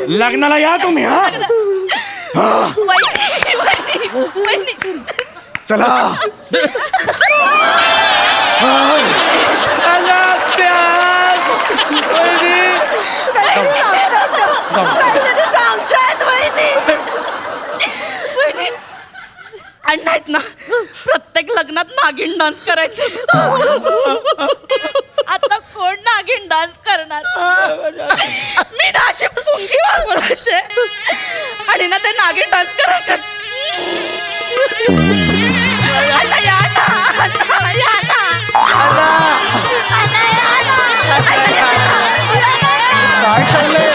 S11: लग्नाला या तुम्ही हा चला
S2: काहीतरी सांगतायत वहिनी
S12: अण्णा आहेत ना प्रत्येक लग्नात नागिन डान्स करायचे आता कोण नागिन डान्स करणार मी ना अशी पुंगी वागवायचे आणि ना ते नागिन डान्स करायचे अण्णा या ना अण्णा या ना अण्णा या ना
S11: काय चाललंय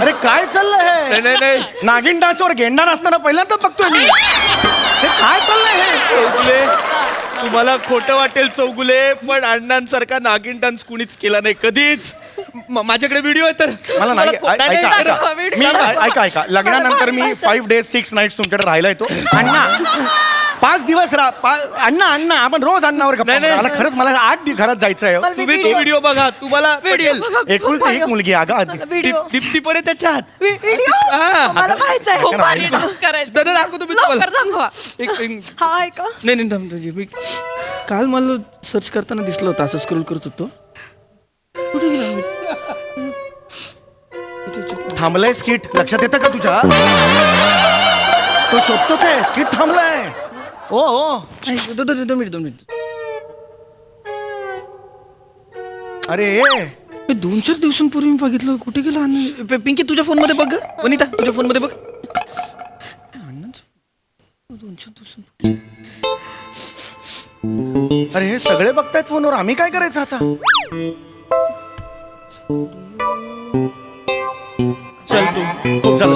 S11: अरे काय चाललंय
S4: नाही
S11: नागिन डान्सवर गेंडा नसताना पहिल्यांदा बघतोय मी हे काय चाललंय हे
S4: चौगुले तुम्हाला खोटं वाटेल चौगुले पण अण्णांसारखा नागिन डान्स कुणीच केला नाही कधीच माझ्याकडे व्हिडिओ आहे तर
S11: मला नाही ऐका ऐका
S12: video
S11: मी ऐका ऐका लग्नानंतर मी 5 days 6 nights तुमच्याकडे राहिला येतो अण्णा 5 दिवस अण्णा अण्णा आपण रोज अण्णावर गप्पा
S4: नाही,
S11: मारू. मला खरंच मला 8 घरात जायचं आहे
S4: तुम्ही तो व्हिडिओ बघा तुम्हाला
S12: व्हिडिओ
S4: पटेल.
S11: एकुलती एक मुलगी अगं
S2: व्हिडिओ
S4: दीप्ती पण आहे त्याच्यात
S2: व्हिडिओ मला पाहायचंय
S12: खूप भारी डान्स करायचं
S4: दादा दाखवतो मी
S12: लवकर
S4: तुम्हाला
S12: दाखवा
S2: हा ऐका
S4: नाही थांब मी काल मला सर्च करताना दिसलं होतं असं स्क्रोल करत होतो कुठे गेला मी
S11: थांबलंय स्किट लक्षात येतं का तुझ्या तो शोधतोच आहे स्किट थांबलाय ओ
S4: 2 मिनिट
S11: अरे
S4: मी 2-4 दिवसांपूर्वी मी बघितलं कुठे गेला पिंकी तुझ्या फोन मध्ये बघ वनिता तुझ्या फोन मध्ये बघ 2-4 दिवसांपूर्वी
S11: अरे हे सगळे बघतायत फोनवर आम्ही काय करायचं आता चल तू खूप झालं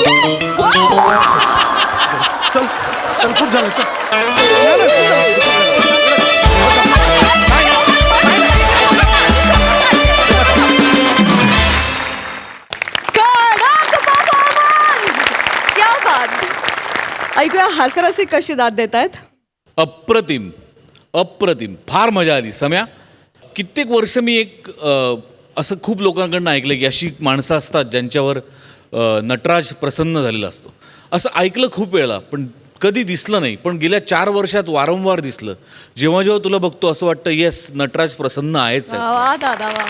S11: चल चल खूप झालं चल
S1: क्या बात ऐकूया हास्यरसी कशी दाद देत आहेत
S13: अप्रतिम अप्रतिम फार मजा आली सम्या कित्येक वर्ष मी एक असं खूप लोकांकडनं ऐकलं की अशी माणसं असतात ज्यांच्यावर नटराज प्रसन्न झालेला असतो. असं ऐकलं खूप वेळेला, पण कधी दिसलं नाही. पण गेल्या 4 वर्षात वारंवार दिसलं. जेव्हा जेव्हा तुला बघतो असं वाटतं येस, नटराज प्रसन्न आहेच आहे.
S1: वा दादा वा.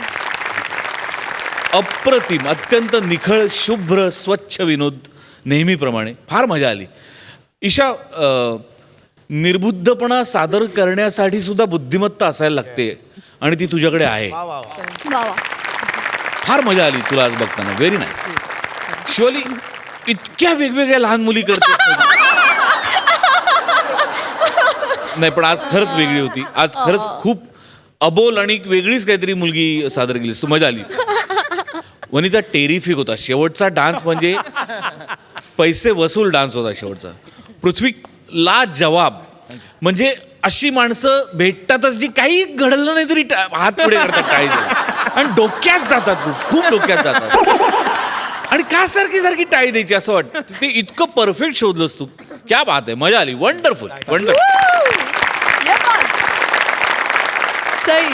S13: अप्रतिम, अत्यंत निखळ, शुभ्र, स्वच्छ विनोद नेहमीप्रमाणे. फार मजा आली. ईशा, निर्बुद्धपणा सादर करण्यासाठी सुद्धा बुद्धिमत्ता असायला लागते आणि ती तुझ्याकडे आहे.
S1: वा वा.
S13: फार मजा आली तुला आज बघताना. Very nice. शिवाली, इतक्या वेगवेगळ्या लहान मुली करतेस नाही, पण आज खरंच वेगळी होती. आज खरंच खूप अबोल आणि वेगळीच काहीतरी मुलगी सादर केलीस तू. मजा आली. वनिता, टेरिफिक होता शेवटचा डान्स. म्हणजे पैसे वसूल डान्स होता शेवटचा. पृथ्वी ला जवाब. म्हणजे अशी माणसं भेटतातच जी काही घडलं नाही तरी हात पुढे करतात टाळी आणि डोक्यात जातात. खूप डोक्यात जातात आणि का सारखी सारखी टाळी द्यायची असं वाटतं. ते इतकं परफेक्ट शोधलंस तू. क्या बात आहे. मजा आली. Wonderful wonderful.
S10: सई,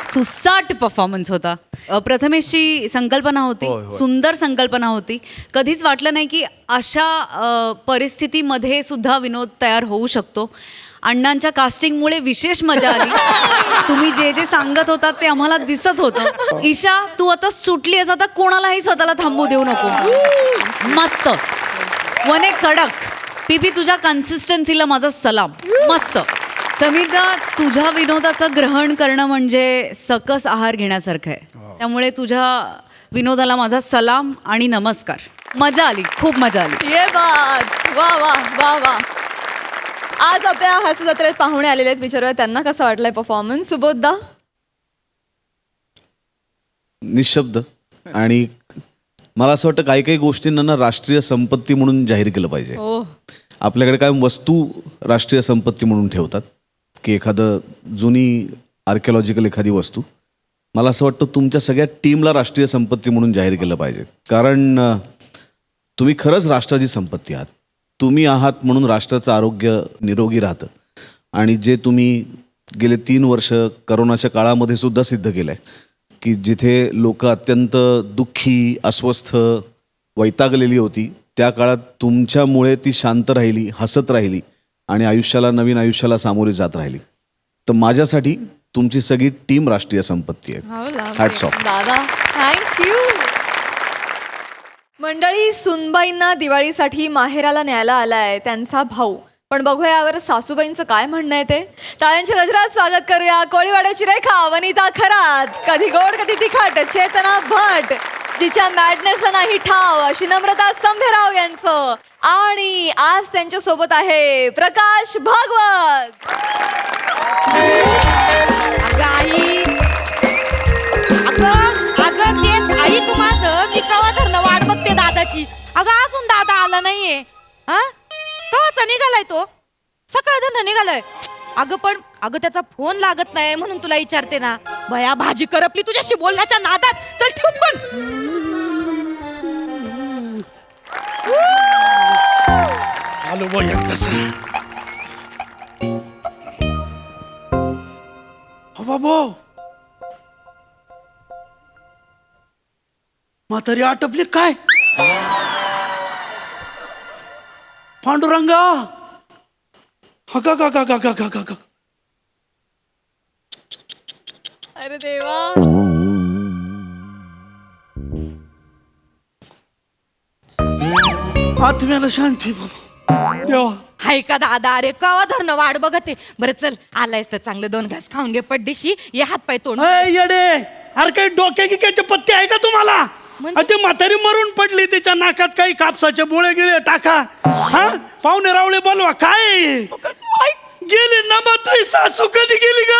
S10: सुसाट परफॉर्मन्स होता. प्रथमेशची संकल्पना होती, सुंदर संकल्पना होती. कधीच वाटलं नाही की अशा परिस्थितीमध्ये सुद्धा विनोद तयार होऊ शकतो. अण्णांच्या कास्टिंगमुळे विशेष मजा आली. तुम्ही जे जे सांगत होतात ते आम्हाला दिसत होतं. ईशा, तू आता सुटली आहेस, आता कोणालाही स्वतःला थांबू देऊ नको. मस्त. वने कडक. पीपी, तुझ्या कन्सिस्टन्सीला माझा सलाम. मस्त. समीरदा, तुझ्या विनोदाचं ग्रहण करणं म्हणजे सकस आहार घेण्यासारखं आहे. त्यामुळे तुझ्या विनोदाला माझा सलाम आणि नमस्कार. मजा आली, खूप मजा आली.
S1: ये बात. वा वा वा वा. आज आपल्या हास्य जत्रेत पाहुणे आलेले आहेत. विचारूया त्यांना कसं वाटलंय परफॉर्मन्स. सुबोधदा.
S14: निशब्द. आणि मला असं वाटतं काही काही गोष्टींना ना राष्ट्रीय संपत्ती म्हणून जाहीर केलं पाहिजे. आपल्याकडे काय वस्तू राष्ट्रीय संपत्ती म्हणून ठेवतात की एखादं जुनी आर्किओलॉजिकल एखादी वस्तू. मला असं वाटतं तुमच्या सगळ्या टीमला राष्ट्रीय संपत्ती म्हणून जाहीर केलं पाहिजे. कारण तुम्ही खरंच राष्ट्राची संपत्ती आहात. तुम्ही आहात म्हणून राष्ट्राचं आरोग्य निरोगी राहतं. आणि जे तुम्ही गेले 3 वर्ष करोनाच्या काळामध्ये सुद्धा सिद्ध केलं आहे की जिथे लोक अत्यंत दुःखी, अस्वस्थ, वैतागलेली होती, त्या काळात तुमच्यामुळे ती शांत राहिली, हसत राहिली आणि आयुष्याला, नवीन आयुष्याला सामोरी जात राहिली. तर माझ्यासाठी तुमची सगळी टीम राष्ट्रीय संपत्ती आहे. Hats off.
S1: दादा, थँक्यू. मंडळी, सुनबाईंना दिवाळीसाठी माहेराला न्यायला आलाय त्यांचा भाऊ. पण बघूया यावर सासूबाईंचं काय म्हणणं आहे ते. टाळ्यांच्या गजरात स्वागत करूया कोळीवाड्याची रेखा वनिता खरात. कधी गोड कधी तिखट चेतना भट, जिच्या मॅडनेसला नाही ठाव अशी नम्रता संभेराव यांचं. आणि आज त्यांच्या सोबत आहे प्रकाश भागवत.
S12: अगं तेच ऐक माझं, मी कवा धरणं वाट बघते दादाची. अगं अजून दादा आला नाहीये. हा, कवाचा निघालाय तो? सकाळ धरणं निघालाय. अगं त्याचा फोन लागत नाही म्हणून तुला विचारते ना. भया भाजी करपली तुझ्याशी बोलण्याच्या नादात. चल ठेव पण.
S13: आलो बघ कसं.
S5: बाबो, म्हातारी आटपली काय? पांडुरंगा, हा.
S1: अरे देवा.
S5: आत्म्याला शांती बाबा देवा.
S12: हाय का दादा? अरे कवा धरणं वाट बघते. बरं चल, आलायस तर चांगलं 2 घास खाऊन घे पड्डीशी. ये हात पाय तोंड.
S14: येडे, अरे काही डोक्या गिक्याचे पत्ते आहे का तुम्हाला? ते म्हातारी मरून पडली, त्याच्या नाकात काही कापसाचे बोळे गिळे टाका. हा, पाहुणे रावळे बोलवा. काय गेली ना मग तुझी सासू कधी गेली का?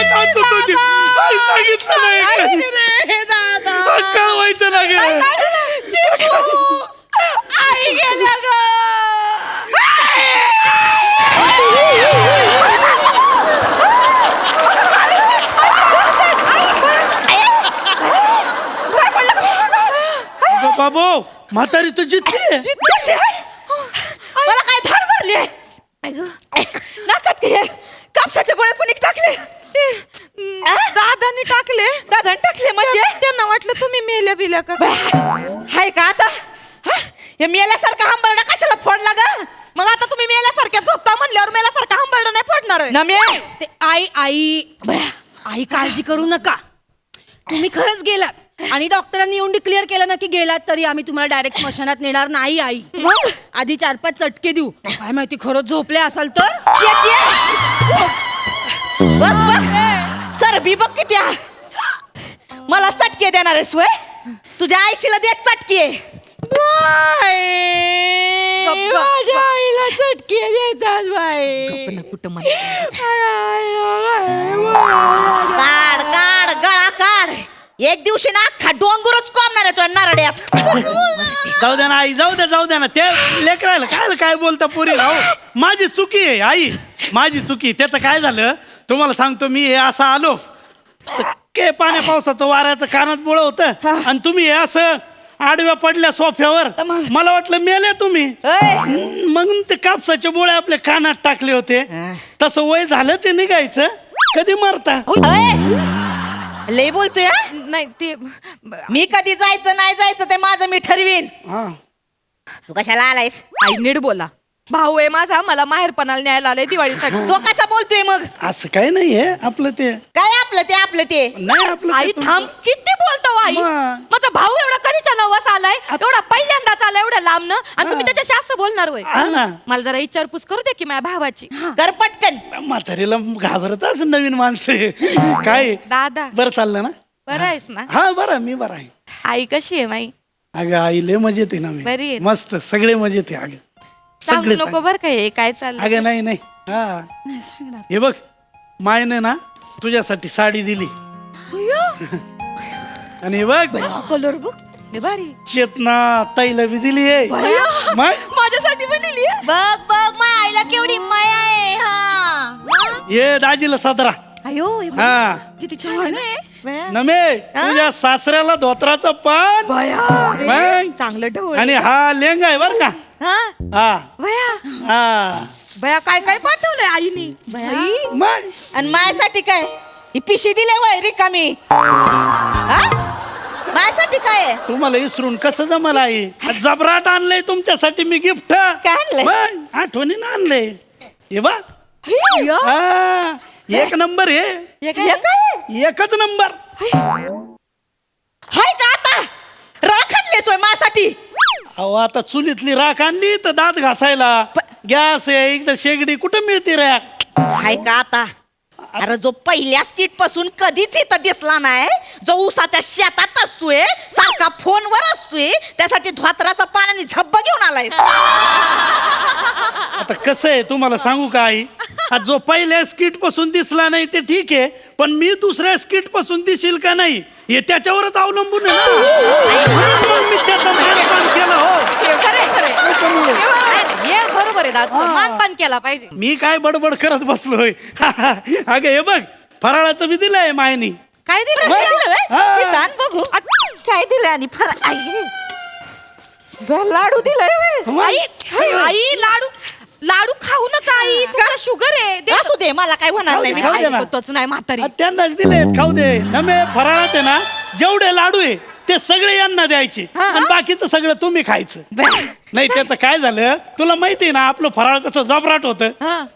S14: सासू तुझी सांगितलं नाही कळवायचं ना गे.
S12: आई गेल्या ग.
S14: बाबू, म्हातारी तर जितली.
S12: मला काय धाड भरली आहे. नाकात काय कापसाचे गोळे कोणी टाकले? दादांनी टाकले. म्हणजे त्यांना वाटलं तुम्ही मेले. पिल्या पिल्या का
S8: हाय का आता हा? हे मेल्यासारखा हंबरडा कशाला फोडला ग?
S12: मग आता तुम्ही मेल्यासारख्या झोपता म्हणल्यावर मेल्यासारखा हंबरडा नाही फोडणार आहे.
S8: नमे
S12: ते आई काळजी करू नका. तुम्ही खरंच गेलात आणि डॉक्टरांनी येऊन डिक्लेअर केलं ना की गेलात तरी आम्ही तुम्हाला डायरेक्ट स्मशानात नेणार नाही. आई आधी 4-5 चटके देऊ. काय माहिती खरंच झोपले असाल तर.
S8: बघ बघ चरबी बघ किती आहे. मला चटके देणार आहेस वय? तुझ्या आईशीला दे चटके.
S12: माझ्या आईला चटके देतात बाई.
S8: कुठं काढ काढ गळा काढ. एक दिवशी ना अख्खा डोंगरच कोंबणार आहे तुझ्या नारड्यात.
S7: जाऊ द्या ना आई, जाऊ द्या ना. ते लेकरायला काय बोलता पोरी राव. माझी चुकी आहे आई, माझी चुकी. त्याचं काय झालं तुम्हाला सांगतो. मी हे असं आलो के पाण्या पावसाचं वाऱ्याचं कानात बुळ होतं आणि तुम्ही हे असं आडव्या पडल्या सोफ्यावर. मला वाटलं मेले तुम्ही. मग ते कापसाचे बोळे आपल्या कानात टाकले होते. तसं वय झालं ते निघायचं. कधी मरता
S8: लय बोलतोय.
S12: नाही ते
S8: मी कधी जायचं नाही जायचं ते माझं मी ठरवीन. तू कशाला आलायस?
S12: आई नीट बोला. भाऊ आहे माझा, मला माहेरपणाला न्यायला आलाय दिवाळीसाठी.
S8: तो कसा बोलतोय मग?
S7: असं काही नाहीये आपलं ते.
S8: काय आपलं ते
S7: नाही आपलं
S12: आई
S7: ते
S12: थांब. किती बोलतो आई.
S7: मग.
S12: माझा भाऊ एवढा कधीच्या नवस आलाय, एवढा पहिल्यांदाच आलाय एवढ्या लांबनं आणि तुम्ही त्याच्याशी असं बोलणार होय.
S7: हा ना.
S12: मला जरा विचारपूस करू दे की माझ्या भावाची.
S8: कर पटकन.
S7: म्हातारीला घाबरत असं नवीन माणसं काय.
S12: दादा
S7: बरं चाललं ना?
S12: बरं आहेस ना?
S7: हा बरं, मी बरं आहे.
S12: आई कशी आहे माई?
S7: अगं आई लय मजेत आहे ना.
S12: बरी
S7: मी
S12: आहे.
S7: मस्त सगळे मजेत आहे. अगं
S12: सांगू
S7: सगळे
S12: नको बर काय काय चाललं.
S7: अगं नाही हा हे बघ मायने ना तुझ्यासाठी साडी दिली आणि हे बघ
S12: कलर बघ हे भारी.
S7: चेतना ताईला बी दिली आहे.
S12: माझ्यासाठी पण दिली.
S8: बघ बघ माझ्या आईला केवढी माया आहे. हा
S7: ये दाजीला सदरा.
S12: अयो
S7: हा
S12: किती छान आहे.
S7: नमे तुझ्या सासऱ्याला धोत्राचं पान मग.
S12: चांगलं ढवळ.
S7: आणि हा लेंगा आहे बर का. हा
S12: भया
S7: हा
S12: भया काय काय पाठवलंय आईनी.
S7: मग
S8: आणि माझ्यासाठी काय? ही पिशी दिले वय रिकामी. माझ्यासाठी काय आहे?
S7: तुम्हाला इसरून कसं जमलं आई. जबराट आणलंय तुमच्यासाठी मी गिफ्ट.
S8: काय आणलंय?
S7: मग आठवणीनं आणलंय. हे बा हा एक नंबर आहे. एकच नंबर.
S8: हाय का आता राख आणलेस वय माझ्यासाठी?
S7: अहो आता चुलीतली राख आणली तर दात घासायला. गॅस आहे एकदा शेगडी कुठं मिळते राख.
S8: हाय का आता? अरे जो पहिल्या स्किट पासून कधीच इथं दिसला नाही, जो ऊसाच्या शेतात असतोय, सारखा फोनवर असतोय, त्यासाठी धोत्राचा पाण्याने झब्बा घेऊन आलाय.
S7: आता कसं आहे तुम्हाला सांगू का आई. आज जो पहिल्या स्किट पासून दिसला नाही ते ठीक आहे, पण मी दुसऱ्या स्किट पासून दिसेल का नाही हे त्याच्यावरच अवलंबून आहे ना. मग मी त्याचा मानपान केला. हो
S12: हे बरोबर आहे दादा. मानपान केला पाहिजे.
S7: मी काय बडबड करत बसलोय. अगं हे बघ फराळाचं बी दिलंय मायनी.
S12: काय दिलं?
S8: बघू काय दिलं. आणि लाडू दिलाय.
S12: आई लाडू खाऊ नका आई. तुला शुगर आहे.
S8: असू दे मला काय होणार नाही.
S7: खाऊ दे ना.
S12: होतच नाही म्हातारी.
S7: त्यांनाच दिले खाऊ दे. नमे फराळात आहे ना जेवढे लाडू आहे ते सगळे यांना द्यायचे आणि बाकीचं सगळं तुम्ही खायचं. नाही त्याचं काय झालं तुला माहिती आहे ना आपलं फराळ कसं जबराट होतं.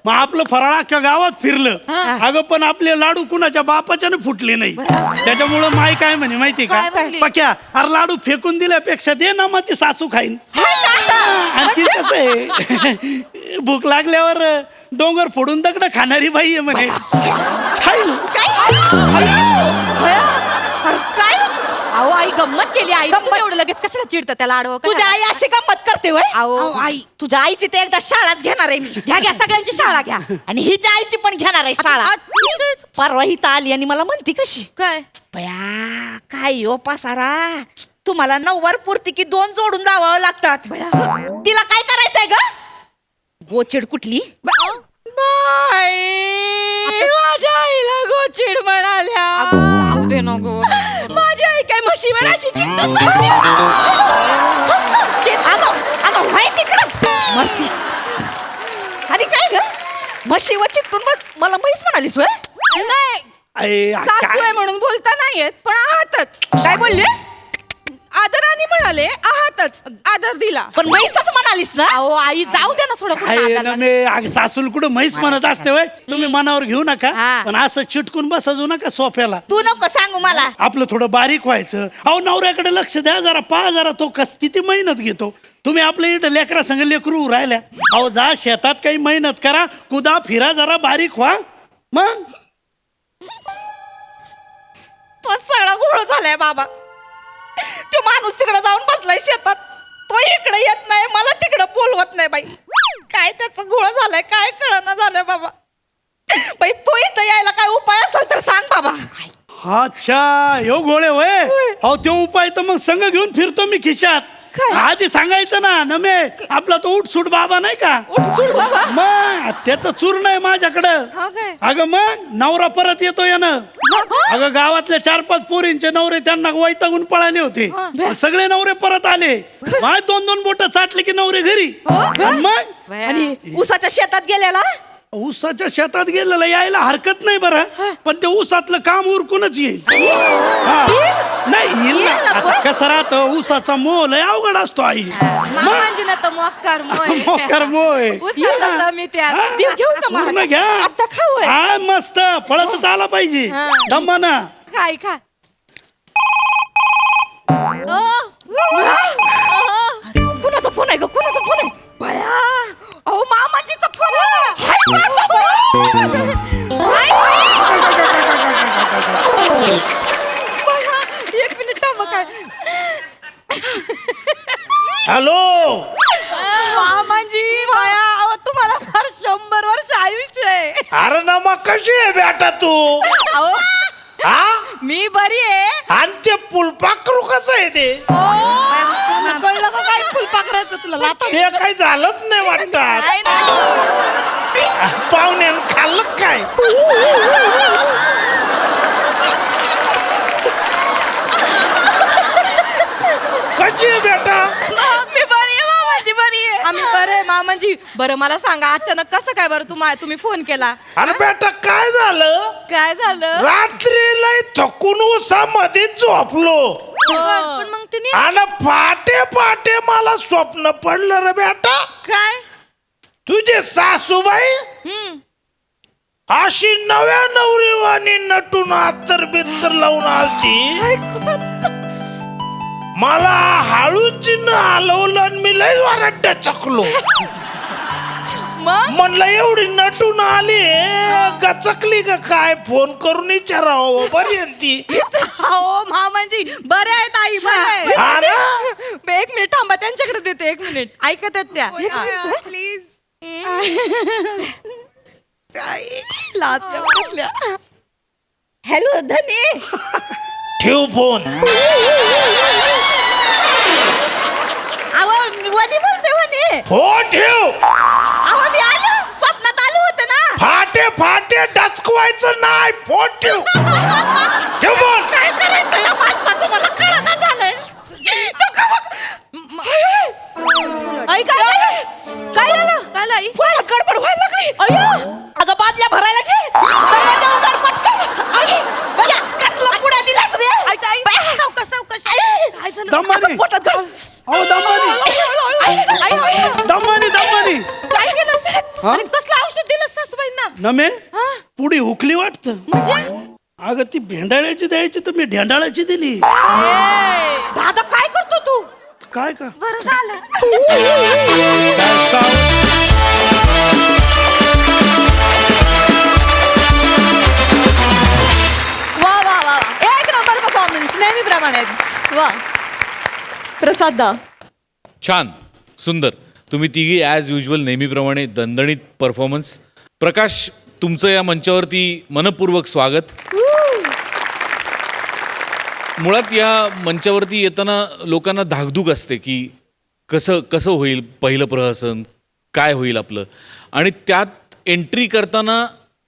S7: मग आपलं फराळ अख्ख्या गावात फिरलं. अगं पण आपले लाडू कुणाच्या बापाच्याने फुटले नाही. त्याच्यामुळं माय काय म्हणे माहिती का पक्या अरे लाडू फेकून दिल्यापेक्षा दे ना माझी सासू खाईन. आणि ती कसं आहे भूक लागल्यावर डोंगर फोडून दगड खाणारी बाई आहे म्हणे. खाईल
S8: काय?
S12: अहो आई गंमत केली. आई गंमत एवढं लगेच कशाला चिडतं त्याला आडवं.
S8: तुझ्या आई अशी गंमत करते वय?
S12: अहो आई
S8: तुझ्या आईची ते एकदा शाळाच घेणार आहे मी.
S12: घ्या सगळ्यांची शाळा घ्या.
S8: आणि हिच्या आईची पण घेणार आहे शाळा. परवा हिता आली आणि मला म्हणती कशी
S12: काय
S8: बया काय यो पसारा. तुम्हाला 9 पुरती की 2 जोडून जावं लागतात. तिला काय करायचंय ग? गोचिड कुठली?
S12: माझ्या आईला गोचिड म्हणाल्या. जाऊ दे नको. माझी आई काय म्हशी म्हणाशी
S8: मरती. आणि काय ग म्हशी व चिकटून मला म्हैस म्हणालीस वय?
S12: नाही
S7: अरे
S12: सासू आहे म्हणून बोलता नाही येत पण आहातच.
S8: काय बोललीस?
S12: आदराने म्हणाले आहातच आदर दिला
S8: पण म्हैसच म्हणालीस ना.
S12: अहो आई जाऊ दे ना थोडं कुठं
S15: आहे
S12: नादाला.
S15: ना मी सासूल कुठं म्हैस म्हणत असते वय तुम्ही मनावर घेऊ नका पण असं चिटकून बसजू नका सोफ्याला.
S8: तू नको सांगू मला.
S15: आपलं थोडं बारीक व्हायचं. अहो नवऱ्याकडे लक्ष द्या जरा, पहा जरा तो किती मेहनत घेतो. तुम्ही आपल्या इथं लेकरा संग लेकरू राहिल्या. अहो जा शेतात काही मेहनत करा, कुदा फिरा, जरा बारीक व्हा. मग
S8: तो सगळा घोळ झालाय बाबा. तो माणूस तिकडे जाऊन बसलाय शेतात, तो इकडे येत नाही, मला तिकडे बोलवत नाही बाई. काय त्याचा घोळ झालाय काय कळना झालंय बाबा. बाई तो इथं यायला काय उपाय असेल तर सांग बाबा.
S15: अच्छा ह्यो गोळे वय. अहो तो उपाय तर मग संग घेऊन फिरतो मी खिशात. आधी सांगायचं ना नमे, आपला तो उठसूट बाबा नाही का,
S8: बाबा
S15: मग त्याचं चूर्ण आहे माझ्याकडं. अगं मग नवरा परत येतो यानं. अगं गावातल्या 4-5 पोरींचे नवरे त्यांना वैतागून पळाले होते. सगळे नवरे परत आले. माय 2-2 बोट चाटले की नवरे घरी. आणि मग
S8: आणि ऊसाच्या शेतात गेलेला.
S15: ऊसाच्या शेतात गेलेला यायला हरकत नाही बरं, पण ते ऊसातलं काम उरकूनच येईल. नाही येईल ना. आता कसं राहतं, ऊसाचा मोह लय अवघड असतो आई.
S12: मामांजी ना तर मोक्कार
S15: मोक्कार मोय.
S12: मी त्या घेऊन का
S15: पूर्ण
S12: मला?
S15: घ्या.
S12: आता खाऊ आहे.
S15: हा मस्त पळतच आला पाहिजे दमाना.
S12: काय खा
S8: कुणाचा फोन आहे ग, कुणाचा फोन आहे?
S12: बया अहो मामाजीचा फोन एक मिनिट थांबा. काय
S15: हॅलो
S12: मामाजी बया अहो तुम्हाला फार 100 वर्ष आयुष्य आहे.
S15: अरे ना मग कशी आहे बेटा तू?
S12: अहो
S15: हा
S12: मी बरी आहे.
S15: आणि ते फुलपाखरू कसं आहे ते?
S12: कळलं का काय फुलपाखराचं तुला लाथा?
S15: ते काही झालंच नाही वाटत.
S12: काय नाही.
S15: पाहुण्यानं खाल्लं काय? कशी आहे बेटा?
S12: मी बरी आहे मामाजी बरी आहे. आम्ही बरे मामाजी. बरं मला सांगा अचानक कसं काय बरं तुम्ही फोन केला?
S15: अरे बेटा काय झालं?
S12: काय झालं?
S15: रात्री लय थकून उसामध्ये झोपलो
S12: पण मग तिने
S15: आणि पहाटे मला स्वप्न पडलं रे बेटा.
S12: काय?
S15: तुझे सासूबाई अशी नव्या नवरीवाणी नटून आतर बित्तर लावून आलती. मला हळूचीनं हलवलं आणि मी लय वारड्ड चकलो. म्हणलं एवढी नटून आली गचकली का काय, फोन करून विचारावं बरी आहे ती.
S12: हो मामाजी बरे आहेत आई बरे
S15: हा ना?
S12: एक मिनिट थांबा त्यांच्याकडे देते. एक मिनिट ऐकत आहेत त्या प्लीज. लाजल्या.
S8: हॅलो धनी.
S15: ठेव फोन.
S8: अहो वनी बोलते वनी.
S15: फोन ठेव.
S8: अहो मी आलो स्वप्नात आलो होतं ना.
S15: फाटे डसकवायचं नाही. फोन ठेव. ठेव फोन.
S8: काय करायचं या माणसाचं मला कळना झालंय.
S12: आई काय झालं? काय झालं? काय झालं आई?
S8: फुलात गडबड व्हायला लागली. अय्यो अगं बादल्या भरायला घे. दरवाजा उघड पटकन. आई बया कसला पुढे दिलास रे?
S12: आई सावकाश काय झालं?
S15: दमानी.
S8: पोटात घाल.
S15: अहो दमानी. दमानी.
S12: काय केलं? आणि कसलं औषध दिलं सासूबाईंना?
S15: नमे पुढे हुकली वाटतं. अगं ती भेंडाळ्याची द्यायची तर मी ढेंडाळ्याची दिली.
S12: दादा काय करतो तू?
S15: काय का
S12: बरं झालं.
S1: वा वा वा एक नंबर परफॉर्मन्स नेहमीप्रमाणेच. वा प्रसाद दा.
S13: छान सुंदर. तुम्ही तिघी ॲज युजल नेहमीप्रमाणे दणदणीत परफॉर्मन्स. प्रकाश तुमचं या मंचावरती मनपूर्वक स्वागत. मुळात या मंचावरती येताना लोकांना धाकधूक असते की कसं होईल पहिलं प्रहसन, काय होईल आपलं. आणि त्यात एंट्री करताना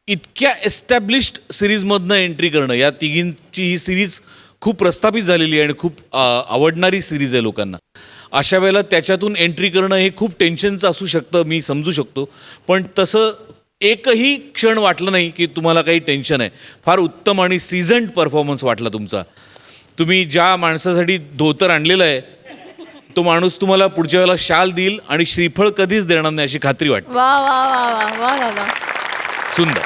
S13: इतक्या एस्टॅब्लिश्ड सिरीजमधनं एंट्री करणं, या तिघींची ही सिरीज खूप प्रस्थापित झालेली आहे आणि खूप आवडणारी सिरीज आहे लोकांना. अशा वेळेला त्याच्यातून एंट्री करणं हे खूप टेन्शनचं असू शकतं, मी समजू शकतो. पण तसं एकही क्षण वाटलं नाही की तुम्हाला काही टेन्शन आहे. फार उत्तम आणि सीझन्ड परफॉर्मन्स वाटला तुमचा. तुम्ही ज्या माणसासाठी धोतर आणलेलं आहे तो माणूस तुम्हाला पुढच्या वेळेला शाल देईल आणि श्रीफळ कधीच देणार नाही अशी खात्री वाटते.
S1: वा वा वा वा वा वा वा.
S13: सुंदर.